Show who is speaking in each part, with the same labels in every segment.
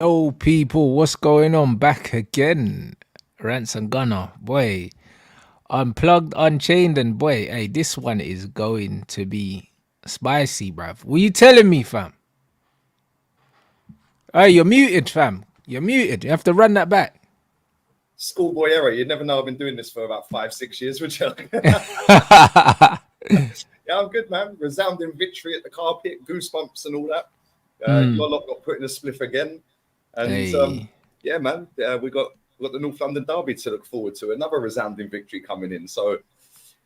Speaker 1: Oh, people, what's going on? Back again. Rants and Gunner, boy. Unplugged, Unchained, and boy, hey, this one is going to be spicy, bruv. What you telling me, fam? Hey, you're muted, fam. You're muted. You have to run that back.
Speaker 2: Schoolboy error. You'd never know I've been doing this for about 5-6 years, would you? Yeah, I'm good, man. Resounding victory at the carpet, goosebumps and all that. Your lot got put in a spliff again. And
Speaker 1: Hey.
Speaker 2: yeah, man, we got the North London Derby to look forward to. Another resounding victory coming in. So,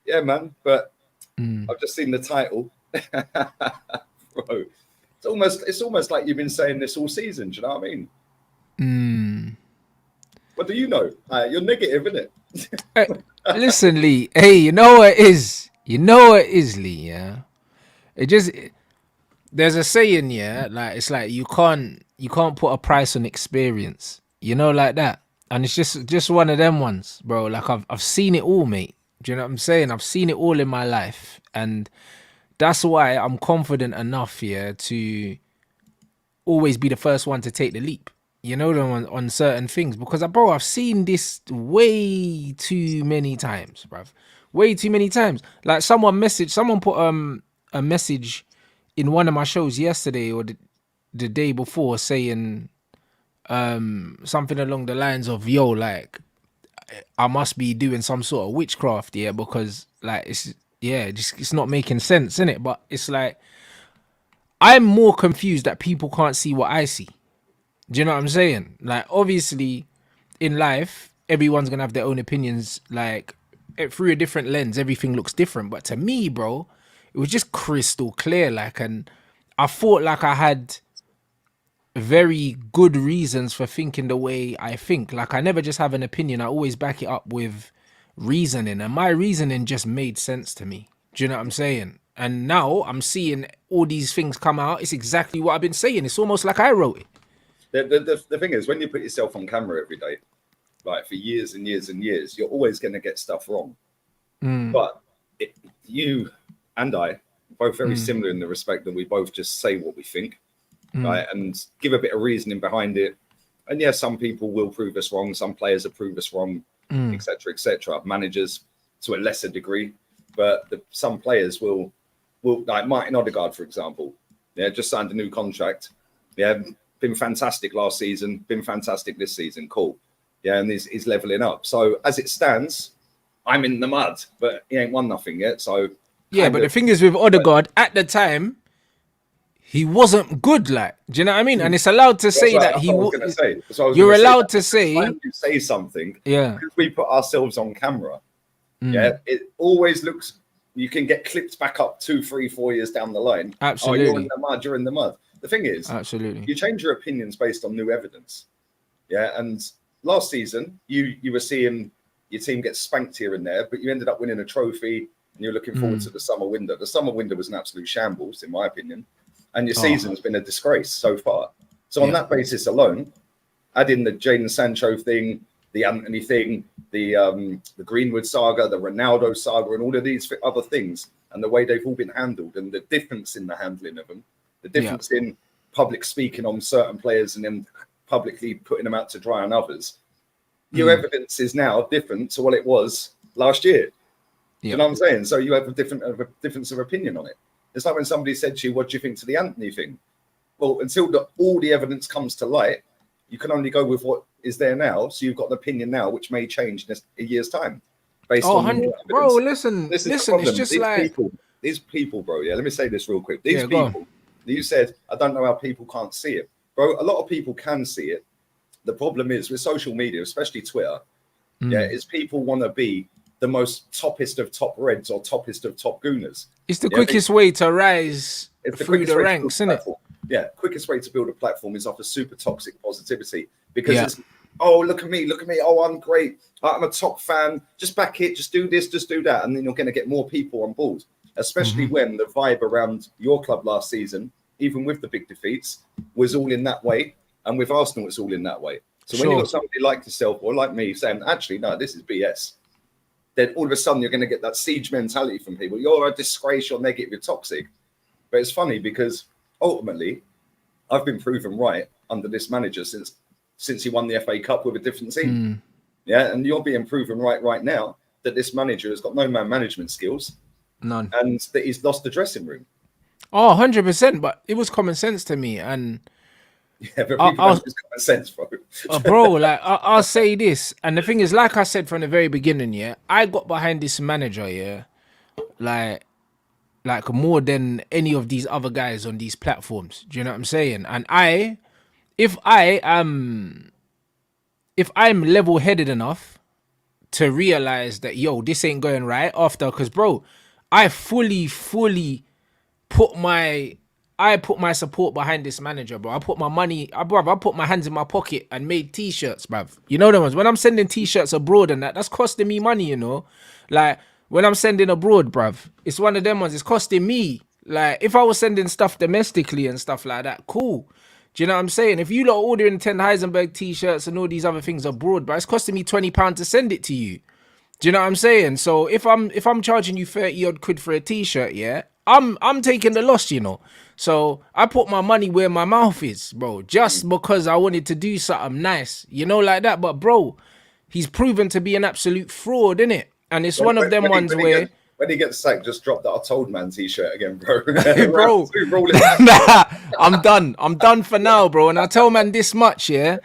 Speaker 2: yeah, man. But I've just seen the title. Bro, it's almost like you've been saying this all season. Do you know what I mean? What do you know? You're negative, isn't it?
Speaker 1: Listen, Lee. Hey, you know what it is? You know what it is, Lee, yeah? There's a saying, yeah, like it's like you can't put a price on experience. You know, like that. And it's just one of them ones, bro. Like I've seen it all, mate. Do you know what I'm saying? I've seen it all in my life. And that's why I'm confident enough, yeah, to always be the first one to take the leap. You know, on certain things. Because bro, I've seen this way too many times, bruv. Way too many times. Like someone put a message in one of my shows yesterday or the day before saying something along the lines of, yo, like I must be doing some sort of witchcraft, yeah, because like it's not making sense, innit? But it's like I'm more confused that people can't see what I see. Do you know what I'm saying? Like obviously in life everyone's gonna have their own opinions, like through a different lens everything looks different, but to me, bro, it was just crystal clear. Like, and I thought like I had very good reasons for thinking the way I think. Like I never just have an opinion. I always back it up with reasoning, and my reasoning just made sense to me. Do you know what I'm saying? And now I'm seeing all these things come out. It's exactly what I've been saying. It's almost like I wrote it.
Speaker 2: The thing is, when you put yourself on camera every day, like for years and years and years, you're always going to get stuff wrong. But you and I both very similar in the respect that we both just say what we think, right, and give a bit of reasoning behind it. And yes, some people will prove us wrong. Some players will prove us wrong, etc., etc. Managers to a lesser degree, but some players will like Martin Odegaard, for example. Yeah, just signed a new contract. Yeah, been fantastic last season. Been fantastic this season. Cool. Yeah, and he's leveling up. So as it stands, I'm in the mud, but he ain't won nothing yet. So
Speaker 1: Yeah, but the thing is with Odegaard, at the time, he wasn't good. Like, do you know what I mean? And it's allowed to say that he was
Speaker 2: going to say.
Speaker 1: You're allowed to say.
Speaker 2: You say something.
Speaker 1: Yeah.
Speaker 2: Because we put ourselves on camera. Yeah, it always looks. You can get clipped back up 2, 3, 4 years down the line.
Speaker 1: Absolutely.
Speaker 2: Oh, you're in the mud. You're in the mud. The thing is,
Speaker 1: absolutely,
Speaker 2: you change your opinions based on new evidence. Yeah, and last season you were seeing your team get spanked here and there, but you ended up winning a trophy and you're looking forward to the summer window. The summer window was an absolute shambles, in my opinion. And your season's been a disgrace so far. So on that basis alone, add in the Jadon Sancho thing, the Anthony thing, the Greenwood saga, the Ronaldo saga, and all of these other things, and the way they've all been handled, and the difference in the handling of them, the difference in public speaking on certain players and then publicly putting them out to dry on others. Your evidence is now different to what it was last year. Do you know what I'm saying? So you have a difference of opinion on it. It's like when somebody said to you, what do you think to the Anthony thing? Well, until all the evidence comes to light, you can only go with what is there now. So you've got an opinion now, which may change in a year's time. Based on
Speaker 1: 100. Bro, listen, it's just
Speaker 2: these people, bro. Yeah, let me say this real quick. These people, you said, I don't know how people can't see it. Bro, a lot of people can see it. The problem is with social media, especially Twitter, is people want to be the most toppest of top reds or toppest of top gooners.
Speaker 1: It's the quickest way to rise through the ranks, isn't it?
Speaker 2: Yeah, quickest way to build a platform is off of super toxic positivity because it's, oh, look at me. Oh, I'm great. I'm a top fan. Just back it. Just do this. Just do that. And then you're going to get more people on board, especially when the vibe around your club last season, even with the big defeats, was all in that way. And with Arsenal, it's all in that way. So when you've got somebody like yourself or like me saying, actually, no, this is BS, then all of a sudden you're going to get that siege mentality from people. You're a disgrace, you're negative, you're toxic. But it's funny because ultimately I've been proven right under this manager since he won the FA Cup with a different team. Yeah, and you're being proven right now that this manager has got no man management skills,
Speaker 1: None.
Speaker 2: and that he's lost the dressing room.
Speaker 1: Oh, 100%. But it was common sense to me, and
Speaker 2: Yeah, but people don't use common sense, bro.
Speaker 1: bro, like I'll say this, and the thing is, like I said from the very beginning, yeah, I got behind this manager, yeah, like more than any of these other guys on these platforms. Do you know what I'm saying? And if I'm level-headed enough to realize that, yo, this ain't going right after, because bro, I fully put my support behind this manager, bro. I put my money, I put my hands in my pocket and made t-shirts, bruv. You know the ones, when I'm sending t-shirts abroad and that's costing me money, you know? Like, when I'm sending abroad, bruv, it's one of them ones, it's costing me. Like, if I was sending stuff domestically and stuff like that, cool. Do you know what I'm saying? If you lot ordering 10 Heisenberg t-shirts and all these other things abroad, but it's costing me £20 to send it to you. Do you know what I'm saying? So if I'm charging you 30 odd quid for a t-shirt, yeah, I'm taking the loss, you know. So I put my money where my mouth is, bro, just because I wanted to do something nice, you know, like that. But bro, he's proven to be an absolute fraud, innit? And it's one of them ones where
Speaker 2: when he gets sacked, just drop that "I told man" t-shirt again, bro.
Speaker 1: Bro, nah, I'm done for now, bro. And I tell man this much, yeah.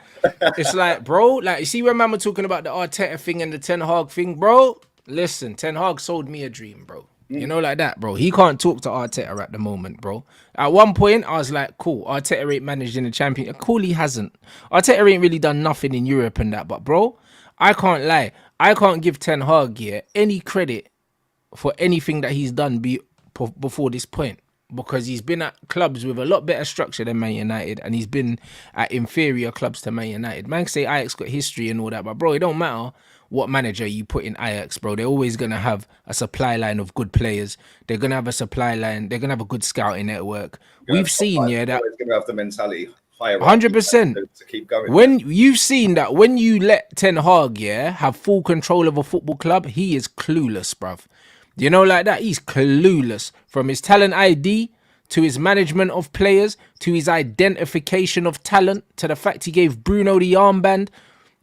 Speaker 1: It's like, bro, like, you see when man were talking about the Arteta thing and the Ten Hag thing, bro? Listen, Ten Hag sold me a dream, bro. You know, like that, bro. He can't talk to Arteta at the moment, bro. At one point, I was like, cool, Arteta ain't managed in the Champions. Cool, he hasn't. Arteta ain't really done nothing in Europe and that. But, bro, I can't lie. I can't give Ten Hag, yeah, any credit for anything that he's done before this point. Because he's been at clubs with a lot better structure than Man United, and he's been at inferior clubs to Man United. Man can say Ajax got history and all that, but bro, it don't matter what manager you put in Ajax, bro. They're always going to have a supply line of good players. They're going to have a supply line. They're going to have a good scouting network. We've seen, yeah, that...
Speaker 2: Always going to have the mentality higher
Speaker 1: 100%.
Speaker 2: To keep going.
Speaker 1: When you've seen that, when you let Ten Hag, yeah, have full control of a football club, he is clueless, bruv. You know, like that, he's clueless. From his talent ID to his management of players to his identification of talent to the fact he gave Bruno the armband.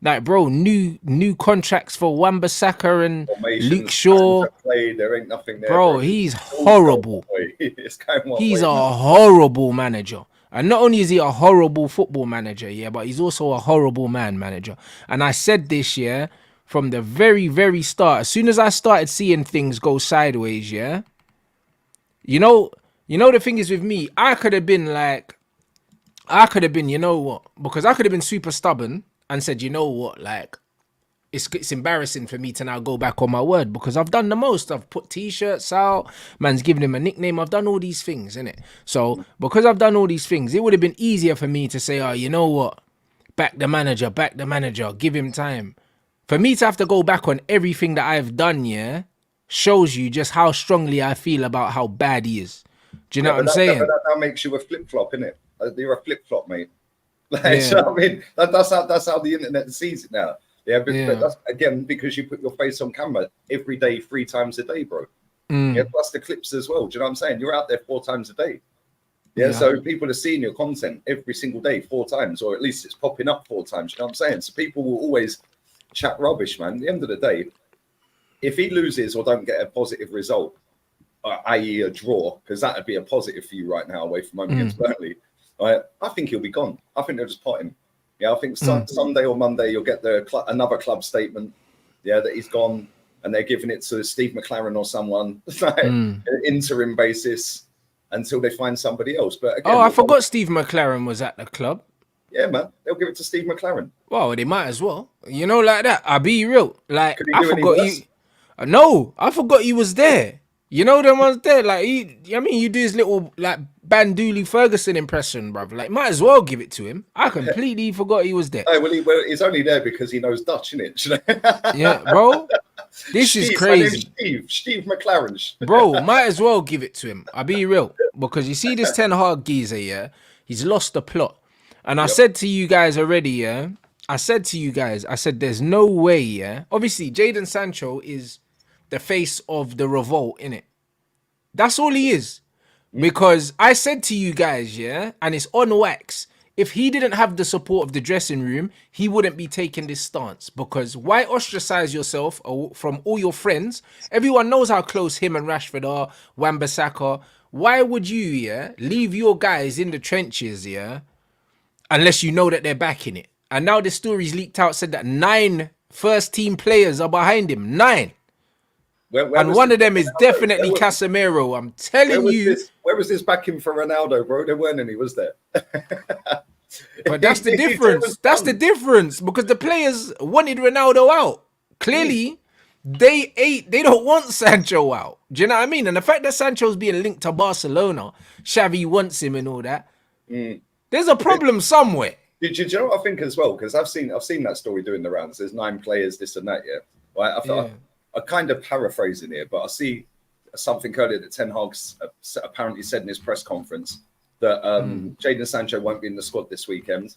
Speaker 1: Like, bro, new contracts for Wan-Bissaka and Luke Shaw.
Speaker 2: There ain't nothing there,
Speaker 1: bro. He's horrible. He's a horrible manager. And not only is he a horrible football manager, yeah, but he's also a horrible man manager. And I said this, yeah, from the very, very start. As soon as I started seeing things go sideways, yeah, you know the thing is with me, I could have been, you know what, because I could have been super stubborn and said, you know what, like, it's embarrassing for me to now go back on my word because I've done the most. I've put t-shirts out, man's given him a nickname, I've done all these things, innit? So because I've done all these things, it would have been easier for me to say, oh, you know what, back the manager, give him time. For me to have to go back on everything that I've done, yeah, shows you just how strongly I feel about how bad he is. Do you know what I'm saying?
Speaker 2: That makes you a flip-flop, innit? You're a flip-flop, mate. Like, so, I mean, that's how the internet sees it now. Yeah, but that's, again, because you put your face on camera every day, 3 times a day, bro. Yeah, plus the clips as well. Do you know what I'm saying? You're out there 4 times a day. Yeah, so people are seeing your content every single day 4 times, or at least it's popping up 4 times. You know what I'm saying? So people will always chat rubbish, man. At the end of the day, if he loses or don't get a positive result, i.e. a draw, because that would be a positive for you right now away from home against Burnley, I think he'll be gone. I think they'll just pot him. Yeah, I think Sunday or Monday you'll get another club statement, yeah, that he's gone, and they're giving it to Steve McLaren or someone, like, an interim basis until they find somebody else. But again,
Speaker 1: I forgot Steve McLaren was at the club.
Speaker 2: Yeah, man, they'll give it to Steve McLaren.
Speaker 1: Well, they might as well. You know, like that. I'll be real. Like, I forgot you. No, I forgot he was there. You know them ones there. Like, you do his little, like, Banduli Ferguson impression, bruv. Like, might as well give it to him. I completely forgot he was there.
Speaker 2: Oh, well, he's only there because he knows Dutch, innit?
Speaker 1: Yeah, bro. This is crazy.
Speaker 2: Steve McLaren.
Speaker 1: Bro, might as well give it to him. I'll be real. Because you see this Ten Hag geezer, yeah? He's lost the plot. And I said to you guys already, yeah? I said there's no way, yeah? Obviously, Jadon Sancho is the face of the revolt, innit? That's all he is. Because I said to you guys, yeah, and it's on wax, if he didn't have the support of the dressing room, he wouldn't be taking this stance. Because why ostracize yourself from all your friends? Everyone knows how close him and Rashford are, Wan-Bissaka. Why would you, leave your guys in the trenches, unless you know that they're backing it? And now the stories leaked out said that 9 first team players are behind him. 9. And one of them is definitely Casemiro. I'm telling you.
Speaker 2: Where was this backing for Ronaldo, bro? There weren't any, was there?
Speaker 1: But that's the difference. That's the difference. Because the players wanted Ronaldo out. Clearly, they don't want Sancho out. Do you know what I mean? And the fact that Sancho's being linked to Barcelona, Xavi wants him and all that. There's a problem somewhere.
Speaker 2: Do you know what I think as well? Because I've seen that story doing the rounds. There's 9 players, this and that, Right? I kind of paraphrasing here, but I see something earlier that Ten Hag's apparently said in his press conference that Jadon Sancho won't be in the squad this weekend.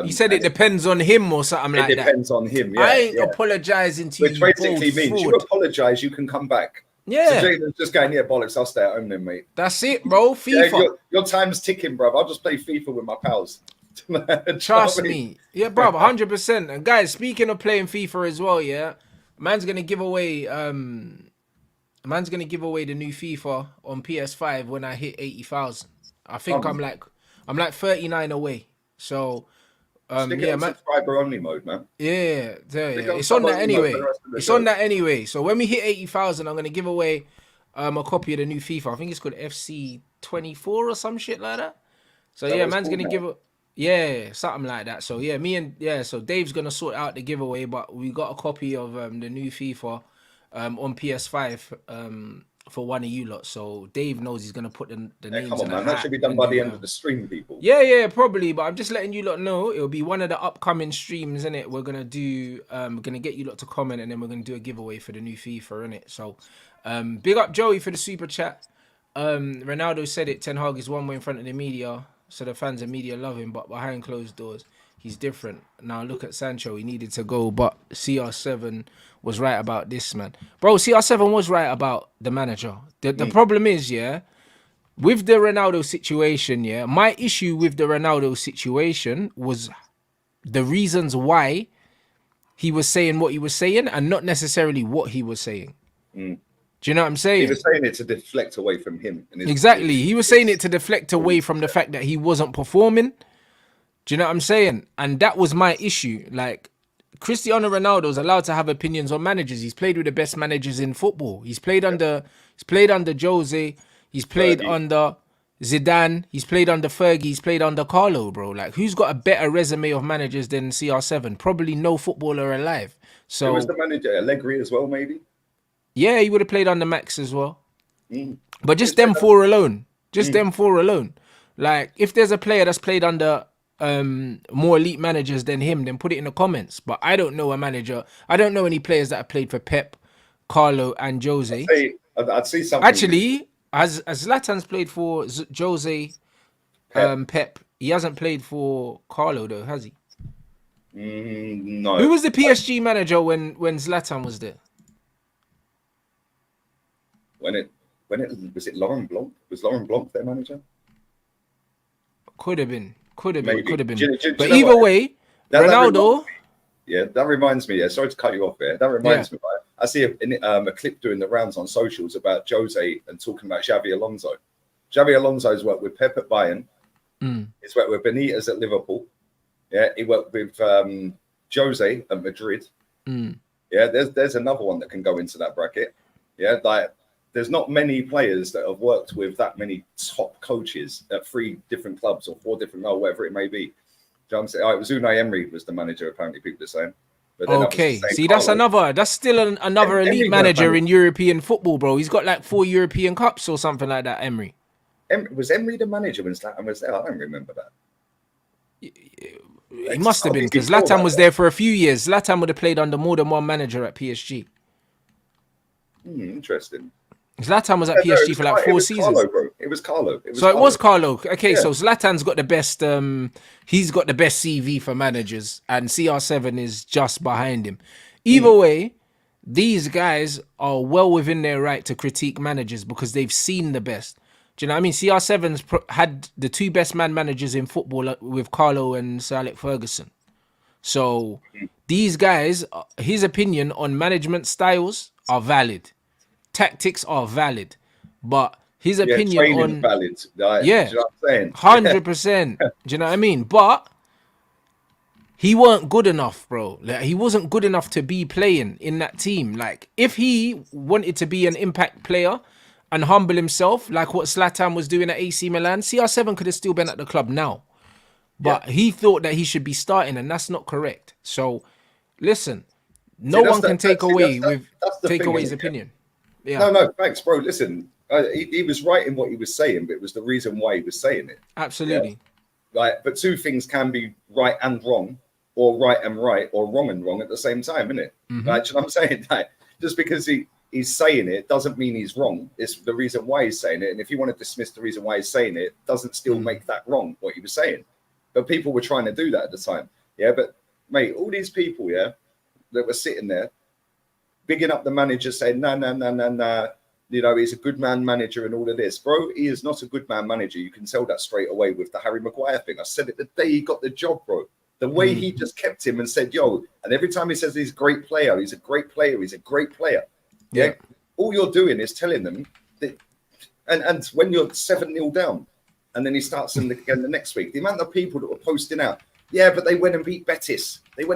Speaker 1: He said it depends on him or something like that.
Speaker 2: It depends on him, yeah.
Speaker 1: I ain't apologising to you.
Speaker 2: Which basically means you apologise, you can come back.
Speaker 1: Yeah.
Speaker 2: So Jadon's just going, bollocks, I'll stay at home then, mate.
Speaker 1: That's it, bro. FIFA.
Speaker 2: Your time's ticking, bro. I'll just play FIFA with my pals.
Speaker 1: Trust me. Yeah, bro, 100%. And guys, speaking of playing FIFA as well, man's gonna give away the new FIFA on PS5 when I hit 80,000. I think I'm like 39 away. So
Speaker 2: stick it on subscriber only mode, man.
Speaker 1: Yeah. It's on that anyway. It's on that anyway. So when we hit 80,000, I'm gonna give away a copy of the new FIFA. I think it's called FC 24 or some shit like that. So man's gonna give it. Yeah, something like that. So so Dave's gonna sort out the giveaway, but we got a copy of the new FIFA on PS5 for one of you lot. So Dave knows he's gonna put the names.
Speaker 2: Come on, man, that should be done by the end of the stream, people.
Speaker 1: Yeah, probably. But I'm just letting you lot know it'll be one of the upcoming streams, innit? We're gonna do we're gonna get you lot to comment, and then we're gonna do a giveaway for the new FIFA, innit? So big up Joey for the super chat. Ronaldo said it, Ten Hag is one way in front of the media. So the fans and media love him, but behind closed doors, he's different. Now look at Sancho. He needed to go, but CR7 was right about this, man. Bro, CR7 was right about the manager. The problem is, with the Ronaldo situation, my issue with the Ronaldo situation was the reasons why he was saying what he was saying and not necessarily what he was saying. Do you know what I'm saying?
Speaker 2: He was saying it to deflect away from him.
Speaker 1: Exactly. He was saying it to deflect away from the fact that he wasn't performing. Do you know what I'm saying? And that was my issue. Like, Cristiano Ronaldo's allowed to have opinions on managers. He's played with the best managers in football. He's played under Jose. He's played under Zidane. He's played under Fergie. He's played under Carlo, bro. Like, who's got a better resume of managers than CR7? Probably no footballer alive. So
Speaker 2: who was the manager? Allegri as well, maybe?
Speaker 1: Yeah, he would have played under Max as well. But just them 4 alone. Them 4 alone. Like, if there's a player that's played under more elite managers than him, then put it in the comments. But I don't know a manager. I don't know any players that have played for Pep, Carlo, and Jose.
Speaker 2: I'd see something.
Speaker 1: Actually, as Zlatan's played for Jose, Pep, he hasn't played for Carlo though, has he?
Speaker 2: No.
Speaker 1: Who was the PSG manager when Zlatan was there?
Speaker 2: When it was it Laurent Blanc? Was Laurent Blanc their manager?
Speaker 1: Could have been. But
Speaker 2: either
Speaker 1: way, Ronaldo.
Speaker 2: That reminds me. Sorry to cut you off there. That reminds me. Right? I see a clip doing the rounds on socials about Jose and talking about Xavi Alonso. Xavi Alonso's worked with Pep at Bayern. He's worked with Benitez at Liverpool. Yeah, he worked with Jose at Madrid. Yeah, there's another one that can go into that bracket. Yeah, like. There's not many players that have worked with that many top coaches at 3 different clubs or 4 different, whatever it may be. You know what I'm saying? It was Unai Emery was the manager, apparently people are saying. But
Speaker 1: okay, see, that's still another elite manager in European football, bro. He's got like 4 European Cups or something like that, Emery.
Speaker 2: Was Emery the manager when Zlatan was there? I don't remember that.
Speaker 1: He must have been, because Zlatan was there for a few years. Zlatan would have played under more than one manager at PSG.
Speaker 2: Interesting.
Speaker 1: Zlatan was at PSG for like 4 seasons.
Speaker 2: It was Carlo.
Speaker 1: It was Carlo. Okay, so Zlatan's got the best. He's got the best CV for managers, and CR7 is just behind him. Either way, these guys are well within their right to critique managers because they've seen the best. Do you know what I mean? CR7's had the two best man managers in football with Carlo and Sir Alex Ferguson. So these guys, his opinion on management styles are valid. Tactics are valid. But his
Speaker 2: Yeah,
Speaker 1: opinion
Speaker 2: training's
Speaker 1: on,
Speaker 2: valid. Like, do
Speaker 1: yeah,
Speaker 2: you know what I'm saying?
Speaker 1: 100%. Do you know what I mean? But he weren't good enough, bro. Like, he wasn't good enough to be playing in that team. Like, if he wanted to be an impact player and humble himself, like what Zlatan was doing at AC Milan, CR7 could have still been at the club now.
Speaker 2: Yeah.
Speaker 1: But he thought that he should be starting, and that's not correct. So, listen,
Speaker 2: See,
Speaker 1: no one can take away
Speaker 2: that's the thing,
Speaker 1: his
Speaker 2: innit?
Speaker 1: opinion. Yeah,
Speaker 2: No, thanks, bro. Listen, he was right in what he was saying, but it was the reason why he was saying it.
Speaker 1: absolutely.
Speaker 2: Like, but two things can be right and wrong, or right and right, or wrong and wrong at the same time, innit? Like, do you know what I'm saying? Like, just because he's saying it doesn't mean he's wrong. It's the reason why he's saying it. And if you want to dismiss the reason why he's saying it, doesn't still make that wrong, what he was saying. But people were trying to do that at the time. Yeah, but mate, all these people, yeah, that were sitting there, bigging up the manager, saying, nah, you know, he's a good man manager and all of this. Bro, he is not a good man manager. You can tell that straight away with the Harry Maguire thing. I said it the day he got the job, bro. The way he just kept him and said, yo, and every time he says he's a great player, he's a great player, he's a great player. Yeah. All you're doing is telling them that, and when you're 7-0 down, and then he starts them again the next week, the amount of people that were posting out, yeah, but they went and beat Betis. It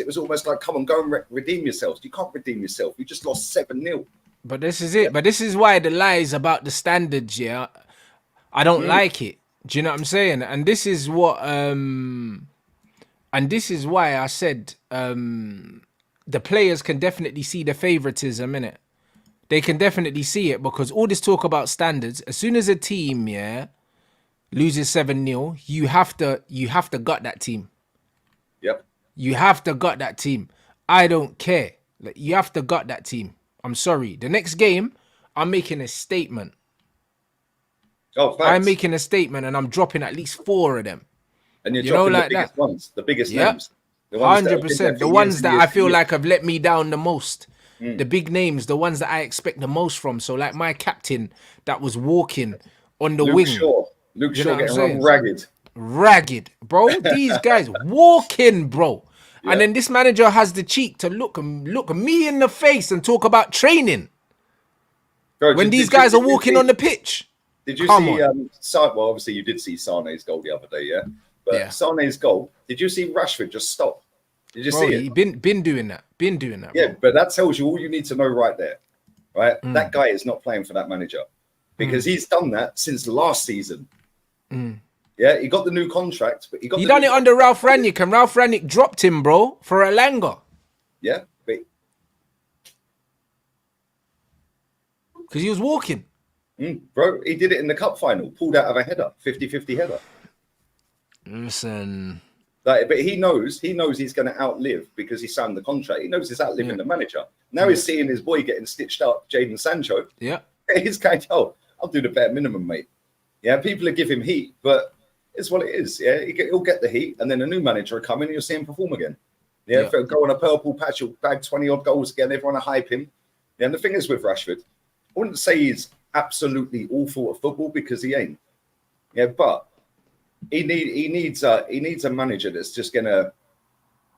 Speaker 2: was almost like, come on, go and redeem yourselves. You can't redeem yourself. You just lost 7-0.
Speaker 1: But this is it. But this is why the lies about the standards, yeah, I don't like it. Do you know what I'm saying? And this is what, and this is why I said the players can definitely see the favoritism in it. They can definitely see it because all this talk about standards, as soon as a team, yeah, loses 7-0, you have to gut that team.
Speaker 2: Yep.
Speaker 1: You have to gut that team. I don't care. Like, you have to gut that team. I'm sorry. The next game, I'm making a statement.
Speaker 2: Oh, facts.
Speaker 1: I'm making a statement and I'm dropping at least 4 of them.
Speaker 2: And you're
Speaker 1: you know,
Speaker 2: dropping
Speaker 1: like
Speaker 2: the biggest
Speaker 1: that.
Speaker 2: ones, the biggest
Speaker 1: Yep.
Speaker 2: names. The ones that have been
Speaker 1: 100%.
Speaker 2: there
Speaker 1: The
Speaker 2: for
Speaker 1: ones
Speaker 2: years
Speaker 1: that
Speaker 2: and
Speaker 1: I
Speaker 2: years
Speaker 1: feel
Speaker 2: and
Speaker 1: like have let me down the most.
Speaker 2: Mm.
Speaker 1: The big names, the ones that I expect the most from. So like my captain that was walking on the wing.
Speaker 2: Luke
Speaker 1: You know
Speaker 2: Shaw
Speaker 1: what I'm
Speaker 2: getting
Speaker 1: saying?
Speaker 2: run
Speaker 1: Ragged, bro. These guys walking, bro.
Speaker 2: Yeah.
Speaker 1: And then this manager has the cheek to look me in the face and talk about training.
Speaker 2: Bro,
Speaker 1: When these guys are walking on the pitch.
Speaker 2: Did you
Speaker 1: Come
Speaker 2: see?
Speaker 1: on.
Speaker 2: Well, obviously you did see Sane's goal the other day, yeah. But
Speaker 1: Yeah.
Speaker 2: Sane's goal. Did you see Rashford just stop? Did you
Speaker 1: Bro,
Speaker 2: see
Speaker 1: he
Speaker 2: it?
Speaker 1: been doing that. Been doing that,
Speaker 2: Yeah,
Speaker 1: bro.
Speaker 2: but that tells you all you need to know right there. Right, that guy is not playing for that manager because he's done that since last season. Yeah, he got the new contract, but
Speaker 1: He done it under Ralph Rangnick, and Ralph Rangnick dropped him, bro, for a Langer.
Speaker 2: Yeah, but
Speaker 1: Because he was walking.
Speaker 2: bro, he did it in the cup final, pulled out of a header, 50-50 header.
Speaker 1: Listen.
Speaker 2: Like, but he knows he's going to outlive because he signed the contract. He knows he's outliving the manager. Now he's seeing his boy getting stitched up, Jadon Sancho.
Speaker 1: Yeah.
Speaker 2: He's going, oh, I'll do the bare minimum, mate. Yeah, people are giving him heat, but it's what it is. Yeah, he'll get the heat, and then a new manager will come in and you'll see him perform again. Yeah, if he'll go on a purple patch, he'll bag 20-odd goals again. Everyone will hype him. Yeah, and the thing is with Rashford, I wouldn't say he's absolutely awful at football because he ain't. Yeah, but he needs a manager that's just gonna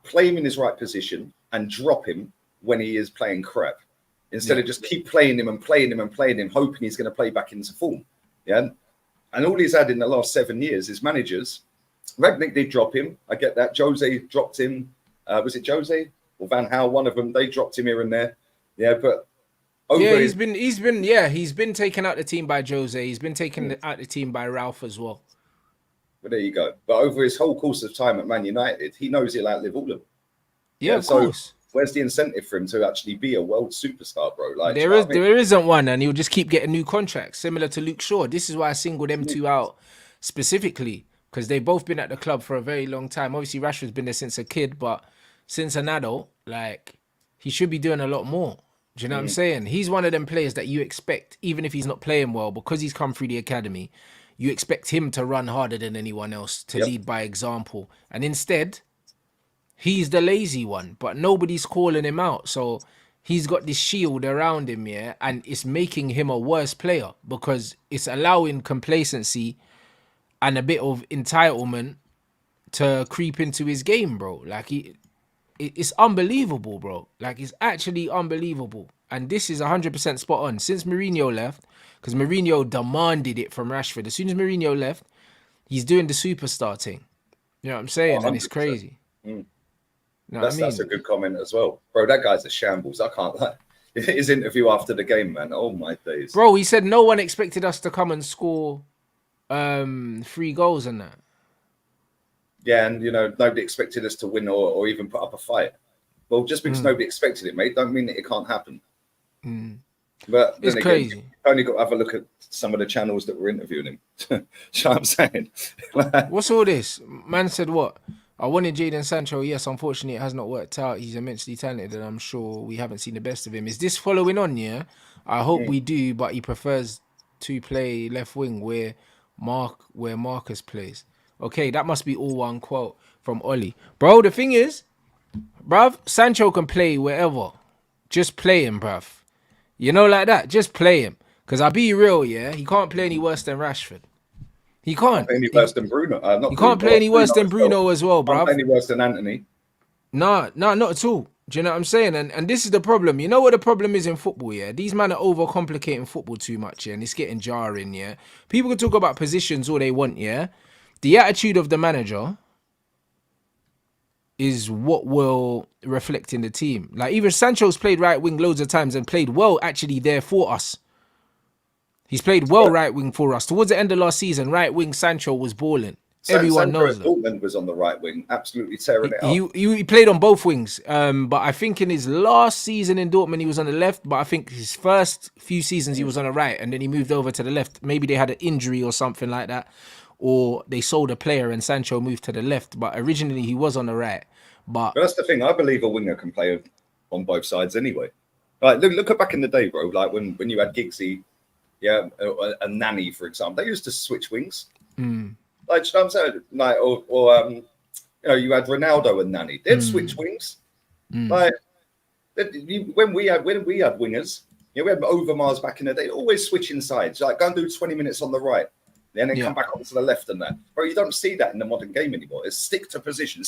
Speaker 2: play him in his right position and drop him when he is playing crap, instead of just keep playing him, hoping he's going to play back into form. Yeah, and all he's had in the last 7 years is managers. Ragnick did drop him. I get that. Jose dropped him. Was it Jose or Van Gaal? One of them. They dropped him here and there. Yeah, but
Speaker 1: he's been taken out the team by Jose. He's been taken out the team by Ralph as well.
Speaker 2: But there you go. But over his whole course of time at Man United, he knows he'll outlive all of them.
Speaker 1: Yeah, of course.
Speaker 2: Where's the incentive for him to actually be a world superstar, bro? Like
Speaker 1: there isn't one, and he'll just keep getting new contracts, similar to Luke Shaw. This is why I singled them two out specifically, because they've both been at the club for a very long time. Obviously, Rashford's been there since a kid, but since an adult, like, he should be doing a lot more. Do you know what I'm saying? He's one of them players that you expect, even if he's not playing well, because he's come through the academy, you expect him to run harder than anyone else, to lead by example. And instead, he's the lazy one, but nobody's calling him out. So he's got this shield around him, yeah, and it's making him a worse player because it's allowing complacency and a bit of entitlement to creep into his game, bro. Like it's unbelievable, bro. Like it's actually unbelievable. And this is 100% spot on. Since Mourinho left, because Mourinho demanded it from Rashford. As soon as Mourinho left, he's doing the superstar thing. You know what I'm saying? And it's
Speaker 2: 100%.
Speaker 1: crazy.
Speaker 2: Mm.
Speaker 1: You know what I mean?
Speaker 2: That's a good comment as well, bro. That guy's a shambles. I can't lie. His interview after the game, man. Oh my days,
Speaker 1: bro. He said no one expected us to come and score 3 goals and that.
Speaker 2: Yeah, and nobody expected us to win or even put up a fight. Well, just because nobody expected it, mate, don't mean that it can't happen. But
Speaker 1: it's crazy.
Speaker 2: You've only got to have a look at some of the channels that were interviewing him. You know what I'm saying?
Speaker 1: What's all this? Man said what? I wanted Jadon Sancho. Yes, unfortunately, it has not worked out. He's immensely talented, and I'm sure we haven't seen the best of him. Is this following on? Yeah, I hope we do, but he prefers to play left wing where Marcus plays. Okay, that must be all one quote from Ollie. Bro, the thing is, bruv, Sancho can play wherever. Just play him, bruv. You know, like that. Just play him. Because I'll be real, yeah? He can't play any worse than Rashford. He can't.
Speaker 2: Any worse than Bruno.
Speaker 1: He can't play any worse than Bruno as well, bruv.
Speaker 2: Any worse than Anthony.
Speaker 1: Nah, not at all. Do you know what I'm saying? And this is the problem. You know what the problem is in football, yeah? These men are overcomplicating football too much, yeah? And it's getting jarring, yeah? People can talk about positions all they want, yeah? The attitude of the manager is what will reflect in the team. Like, even Sancho's played right wing loads of times and played well actually there for us. He's played well right wing for us. Towards the end of last season, right wing Sancho was balling. Everyone knows that.
Speaker 2: Dortmund was on the right wing, absolutely tearing it up.
Speaker 1: He played on both wings. But I think in his last season in Dortmund, he was on the left. But I think his first few seasons, he was on the right. And then he moved over to the left. Maybe they had an injury or something like that. Or they sold a player and Sancho moved to the left. But originally, he was on the right. But
Speaker 2: that's the thing. I believe a winger can play on both sides anyway. Like, look at back in the day, bro. Like when you had Giggsy, yeah, a Nanny, for example. They used to switch wings. Like, you know what I'm saying? Like, or you had Ronaldo and Nanny. They'd switch wings. Like, when we had wingers, we had Overmars back in the day, always switching sides. Like, go and do 20 minutes on the right. And then come back onto the left and that. Bro, you don't see that in the modern game anymore. It's stick to position.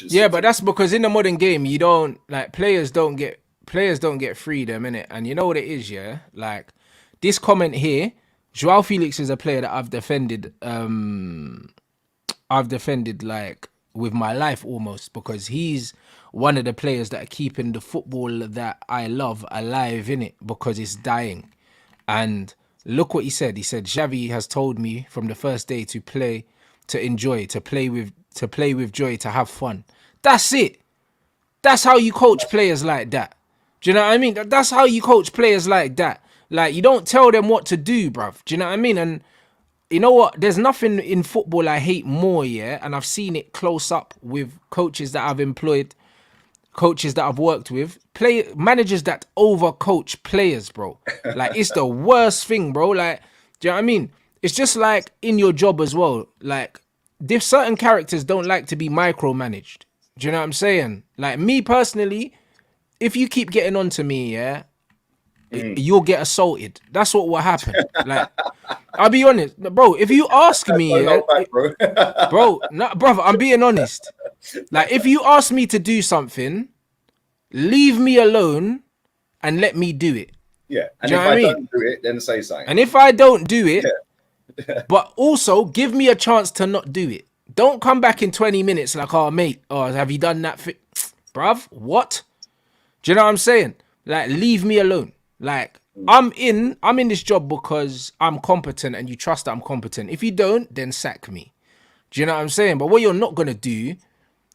Speaker 1: Yeah, but that's because in the modern game, you don't, like, players don't get freedom, innit? And you know what it is, yeah? Like, this comment here, Joao Felix is a player that I've defended like with my life almost, because he's one of the players that are keeping the football that I love alive, innit? Because it's dying. And look what he said. He said, Xavi has told me from the first day to play, to enjoy, to play with joy, to have fun. That's it. That's how you coach players like that. Do you know what I mean? That's how you coach players like that. Like, you don't tell them what to do, bruv. Do you know what I mean? And you know what? There's nothing in football I hate more, yeah? And I've seen it close up with coaches that I've employed, coaches that I've worked with, managers that overcoach players, bro. Like, it's the worst thing, bro. Like, do you know what I mean? It's just like in your job as well. Like, if certain characters don't like to be micromanaged. Do you know what I'm saying? Like, me personally, if you keep getting on to me, yeah, you'll get assaulted. That's what will happen. Like, I'll be honest, bro. If you ask me, yeah, brother, I'm being honest. Like, if you ask me to do something, leave me alone and let me do it.
Speaker 2: Yeah, and if I don't do it, then say something.
Speaker 1: And if I don't do it, but also give me a chance to not do it. Don't come back in 20 minutes like, oh, mate, have you done that? Bruv, what? Do you know what I'm saying? Like, leave me alone. Like, I'm in this job because I'm competent and you trust that I'm competent. If you don't, then sack me. Do you know what I'm saying? But what you're not going to do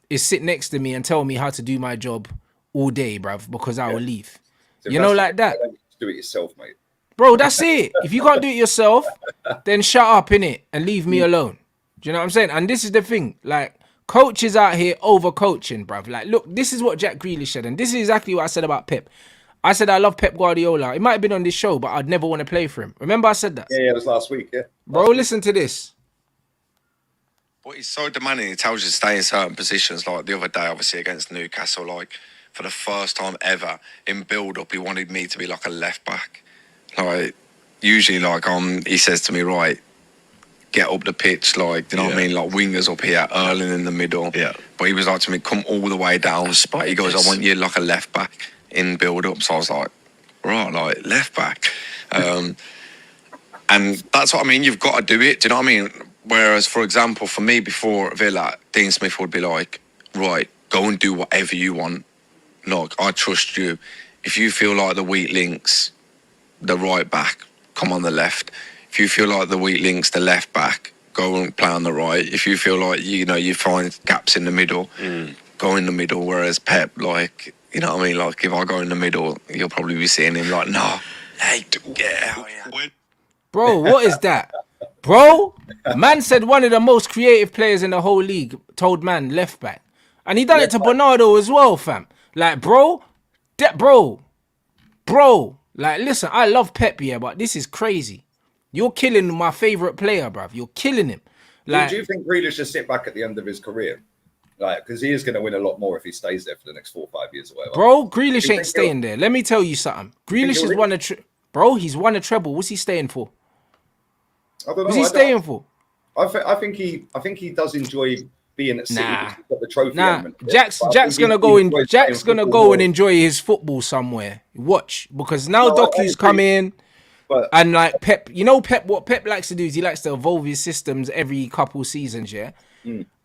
Speaker 1: is sit next to me and tell me how to do my job all day, bruv, because I will leave. So you know, like that.
Speaker 2: Do it yourself, mate.
Speaker 1: Bro, that's it. If you can't do it yourself, then shut up, innit, and leave me alone. Do you know what I'm saying? And this is the thing. Like, coaches out here over-coaching, bruv. Like, look, this is what Jack Grealish said, and this is exactly what I said about Pep. I said I love Pep Guardiola. It might have been on this show, but I'd never want to play for him. Remember I said that?
Speaker 2: Yeah, it was last week, yeah.
Speaker 1: Bro, listen to this.
Speaker 3: But he's so demanding, he tells you to stay in certain positions. Like the other day, obviously, against Newcastle, like, for the first time ever in build-up, he wanted me to be like a left-back. Like, usually, like, he says to me, right, get up the pitch, like, do you know what I mean? Like, wingers up here, Erling in the middle.
Speaker 4: Yeah.
Speaker 3: But he was like to me, come all the way down. He goes, I want you like a left-back in build-up. So I was like, right, like, left-back. And that's what I mean, you've got to do it, do you know what I mean? Whereas, for example, for me before Villa, Dean Smith would be like, right, go and do whatever you want. Like, I trust you. If you feel like the weak links, the right back, come on the left. If you feel like the weak links, the left back, go and play on the right. If you feel like, you know, you find gaps in the middle, go in the middle. Whereas Pep, like, you know what I mean? Like, if I go in the middle, you'll probably be seeing him like, no, hey, get out here.
Speaker 1: Bro, what is that? Bro, man said one of the most creative players in the whole league told man left back. And he done it to Bernardo as well, fam. Like, bro, like, listen, I love Pep, yeah, but this is crazy. You're killing my favourite player, bruv. You're killing him. Like,
Speaker 2: do you think Grealish should sit back at the end of his career? Like, because he is going to win a lot more if he stays there for the next 4 or 5 years or whatever.
Speaker 1: Bro, Grealish ain't staying there. Let me tell you something. Grealish has won a bro, he's won a treble. What's he staying for?
Speaker 2: I don't know.
Speaker 1: What's he staying for?
Speaker 2: I think he does enjoy being at City.
Speaker 1: Nah.
Speaker 2: He's got the trophy element.
Speaker 1: Jack's gonna go and enjoy his football somewhere. Watch, because now Doku's come in. And like Pep, you know what Pep likes to do is he likes to evolve his systems every couple seasons, yeah?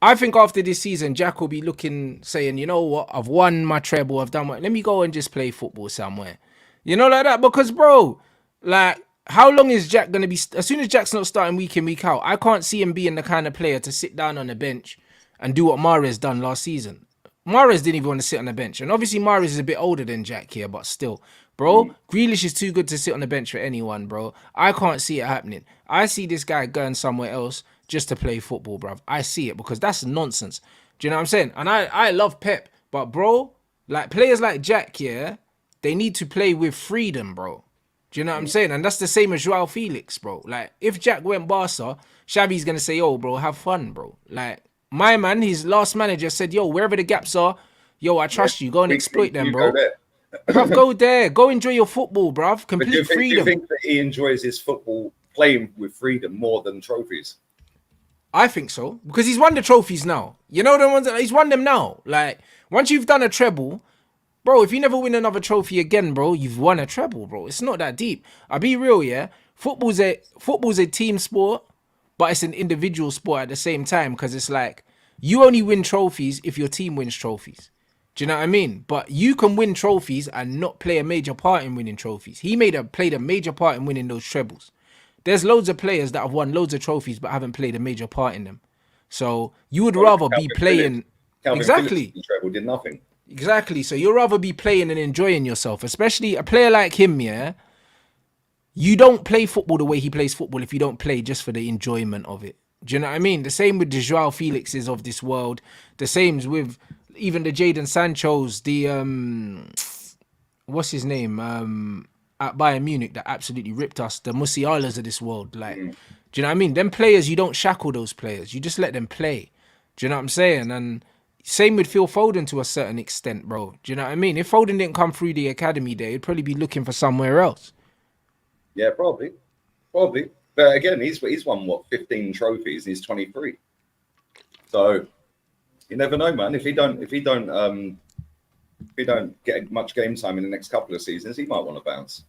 Speaker 1: I think after this season, Jack will be looking, saying, you know what, I've won my treble, I've done what, let me go and just play football somewhere. You know, like that, because bro, like, how long is Jack going to be, as soon as Jack's not starting week in, week out, I can't see him being the kind of player to sit down on the bench and do what Mahrez done last season. Mahrez didn't even want to sit on the bench. And obviously Mahrez is a bit older than Jack here, but still. Bro, Grealish is too good to sit on the bench for anyone, bro. I can't see it happening. I see this guy going somewhere else just to play football, bruv. I see it because that's nonsense. Do you know what I'm saying? And I love Pep, but bro, like players like Jack, yeah, they need to play with freedom, bro. Do you know what I'm saying? And that's the same as Joao Felix, bro. Like, if Jack went Barca, Xavi's going to say, yo, bro, have fun, bro. Like, my man, his last manager said, yo, wherever the gaps are, yo, I trust you. Go and exploit them, bro. Bruv, go there. Go enjoy your football, bruv. Complete freedom.
Speaker 2: Do you think that he enjoys his football playing with freedom more than trophies?
Speaker 1: I think so. Because he's won the trophies now. You know the ones that he's won them now. Like, once you've done a treble, bro, if you never win another trophy again, bro, you've won a treble, bro. It's not that deep. I'll be real, yeah? Football's a team sport, but it's an individual sport at the same time because it's like, you only win trophies if your team wins trophies. Do you know what I mean? But you can win trophies and not play a major part in winning trophies. He played a major part in winning those trebles. There's loads of players that have won loads of trophies but haven't played a major part in them. So you would rather be playing... Exactly.
Speaker 2: Treble did nothing.
Speaker 1: Exactly. So you'd rather be playing and enjoying yourself, especially a player like him, yeah? You don't play football the way he plays football if you don't play just for the enjoyment of it. Do you know what I mean? The same with the Joao Felixes of this world. The same with even the Jadon Sanchos, what's his name? At Bayern Munich that absolutely ripped us, the Musialas of this world. Like, do you know what I mean? Them players, you don't shackle those players. You just let them play. Do you know what I'm saying? And same with Phil Foden to a certain extent, bro. Do you know what I mean? If Foden didn't come through the academy there, he'd probably be looking for somewhere else.
Speaker 2: Yeah, probably. But again, he's won, 15 trophies and he's 23. So you never know, man. If he don't get much game time in the next couple of seasons, he might want to bounce.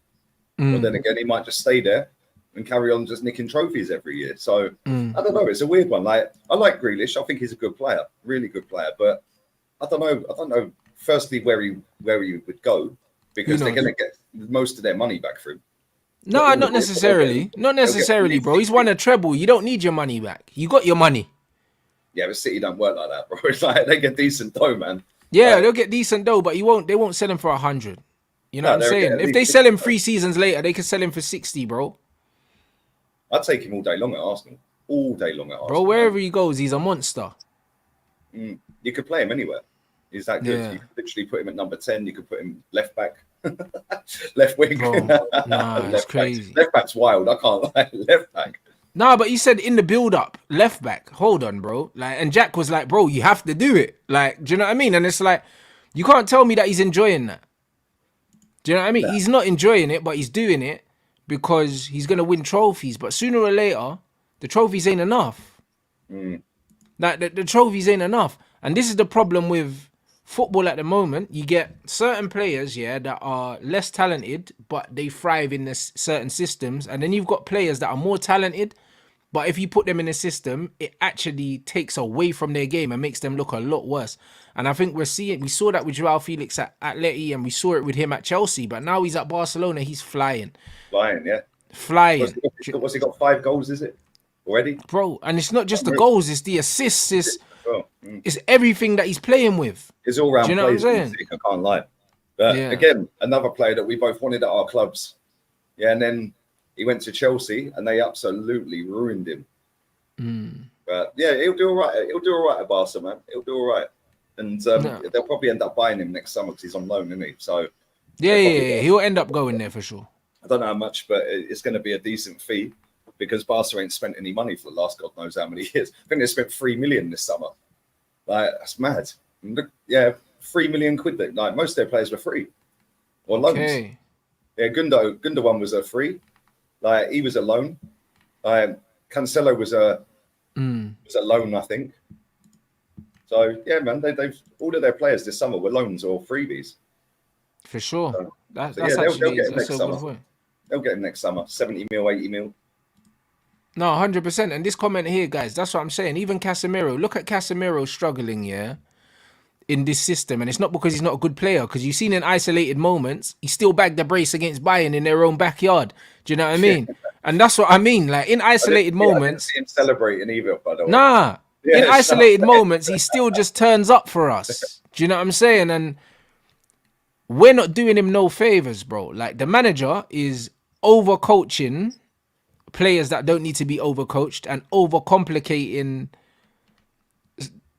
Speaker 2: But then again, he might just stay there and carry on just nicking trophies every year. So I don't know. It's a weird one. Like, I like Grealish. I think he's a good player, really good player. But I don't know. Firstly, where he would go because they're going to get most of their money back through.
Speaker 1: No, not necessarily. Not necessarily, bro. He's won a treble. You don't need your money back. You got your money.
Speaker 2: Yeah, but City don't work like that, bro. It's like they get decent dough, man.
Speaker 1: Yeah, they'll get decent dough, but they won't sell him for 100. You know what I'm saying? If they sell him 3 seasons later, they could sell him for 60, bro.
Speaker 2: I'd take him all day long at Arsenal. All day long at Arsenal.
Speaker 1: Bro, wherever he goes, he's a monster.
Speaker 2: You could play him anywhere. He's that good. Yeah. You could literally put him at number 10. You could put him left back. Left wing.
Speaker 1: Bro, nah, it's crazy.
Speaker 2: Left back's wild. I can't lie. Left back.
Speaker 1: Nah, but you said in the build-up, left back. Hold on, bro. Like, and Jack was like, bro, you have to do it. Like, do you know what I mean? And it's like, You can't tell me that he's enjoying that. Do you know what I mean?
Speaker 2: Yeah.
Speaker 1: He's not enjoying it, but he's doing it because he's going to win trophies. But sooner or later, the trophies ain't enough. Like, the trophies ain't enough. And this is the problem with football at the moment. You get certain players, yeah, that are less talented, but they thrive in this certain systems. And then you've got players that are more talented, but if you put them in a system, it actually takes away from their game and makes them look a lot worse. And I think we saw that with Joao Felix at Atleti, and we saw it with him at Chelsea. But now he's at Barcelona, he's flying.
Speaker 2: Yeah.
Speaker 1: Flying.
Speaker 2: What's he got 5 goals, is it? Already?
Speaker 1: Bro, and it's not just the goals, it's the assists, it's everything that he's playing with.
Speaker 2: His all-round
Speaker 1: Do you know
Speaker 2: plays,
Speaker 1: what I'm saying?
Speaker 2: I can't lie. But again, another player that we both wanted at our clubs. Yeah, and then he went to Chelsea and they absolutely ruined him. But yeah, he'll do all right. He'll do all right at Barca, man. He'll do all right. And they'll probably end up buying him next summer because he's on loan, isn't he? So
Speaker 1: yeah, he'll end up going there for sure.
Speaker 2: I don't know how much, but it's going to be a decent fee because Barca ain't spent any money for the last God knows how many years. I think they spent 3 million this summer. Like, that's mad. Yeah, 3 million quid. Like, most of their players were free or loans.
Speaker 1: Okay.
Speaker 2: Yeah, Gundogan was a free. Like, he was a loan. Cancelo was a loan, I think. So yeah, man, they've all of their players this summer were loans or freebies.
Speaker 1: For sure.
Speaker 2: So,
Speaker 1: that's
Speaker 2: they'll get him
Speaker 1: that's
Speaker 2: next
Speaker 1: a
Speaker 2: summer.
Speaker 1: good point.
Speaker 2: They'll get him next summer. 70 mil, 80 mil.
Speaker 1: No, 100%. And this comment here, guys, that's what I'm saying. Even Casemiro, look at Casemiro struggling, yeah, in this system. And it's not because he's not a good player, because you've seen in isolated moments, he still bagged the brace against Bayern in their own backyard. Do you know what I mean? And that's what I mean. Like, in isolated moments.
Speaker 2: I didn't see him celebrating either, by the way.
Speaker 1: Nah.
Speaker 2: Yeah,
Speaker 1: in isolated moments, he still just turns up for us. Do you know what I'm saying? And we're not doing him no favors, bro. Like, the manager is overcoaching players that don't need to be overcoached and overcomplicating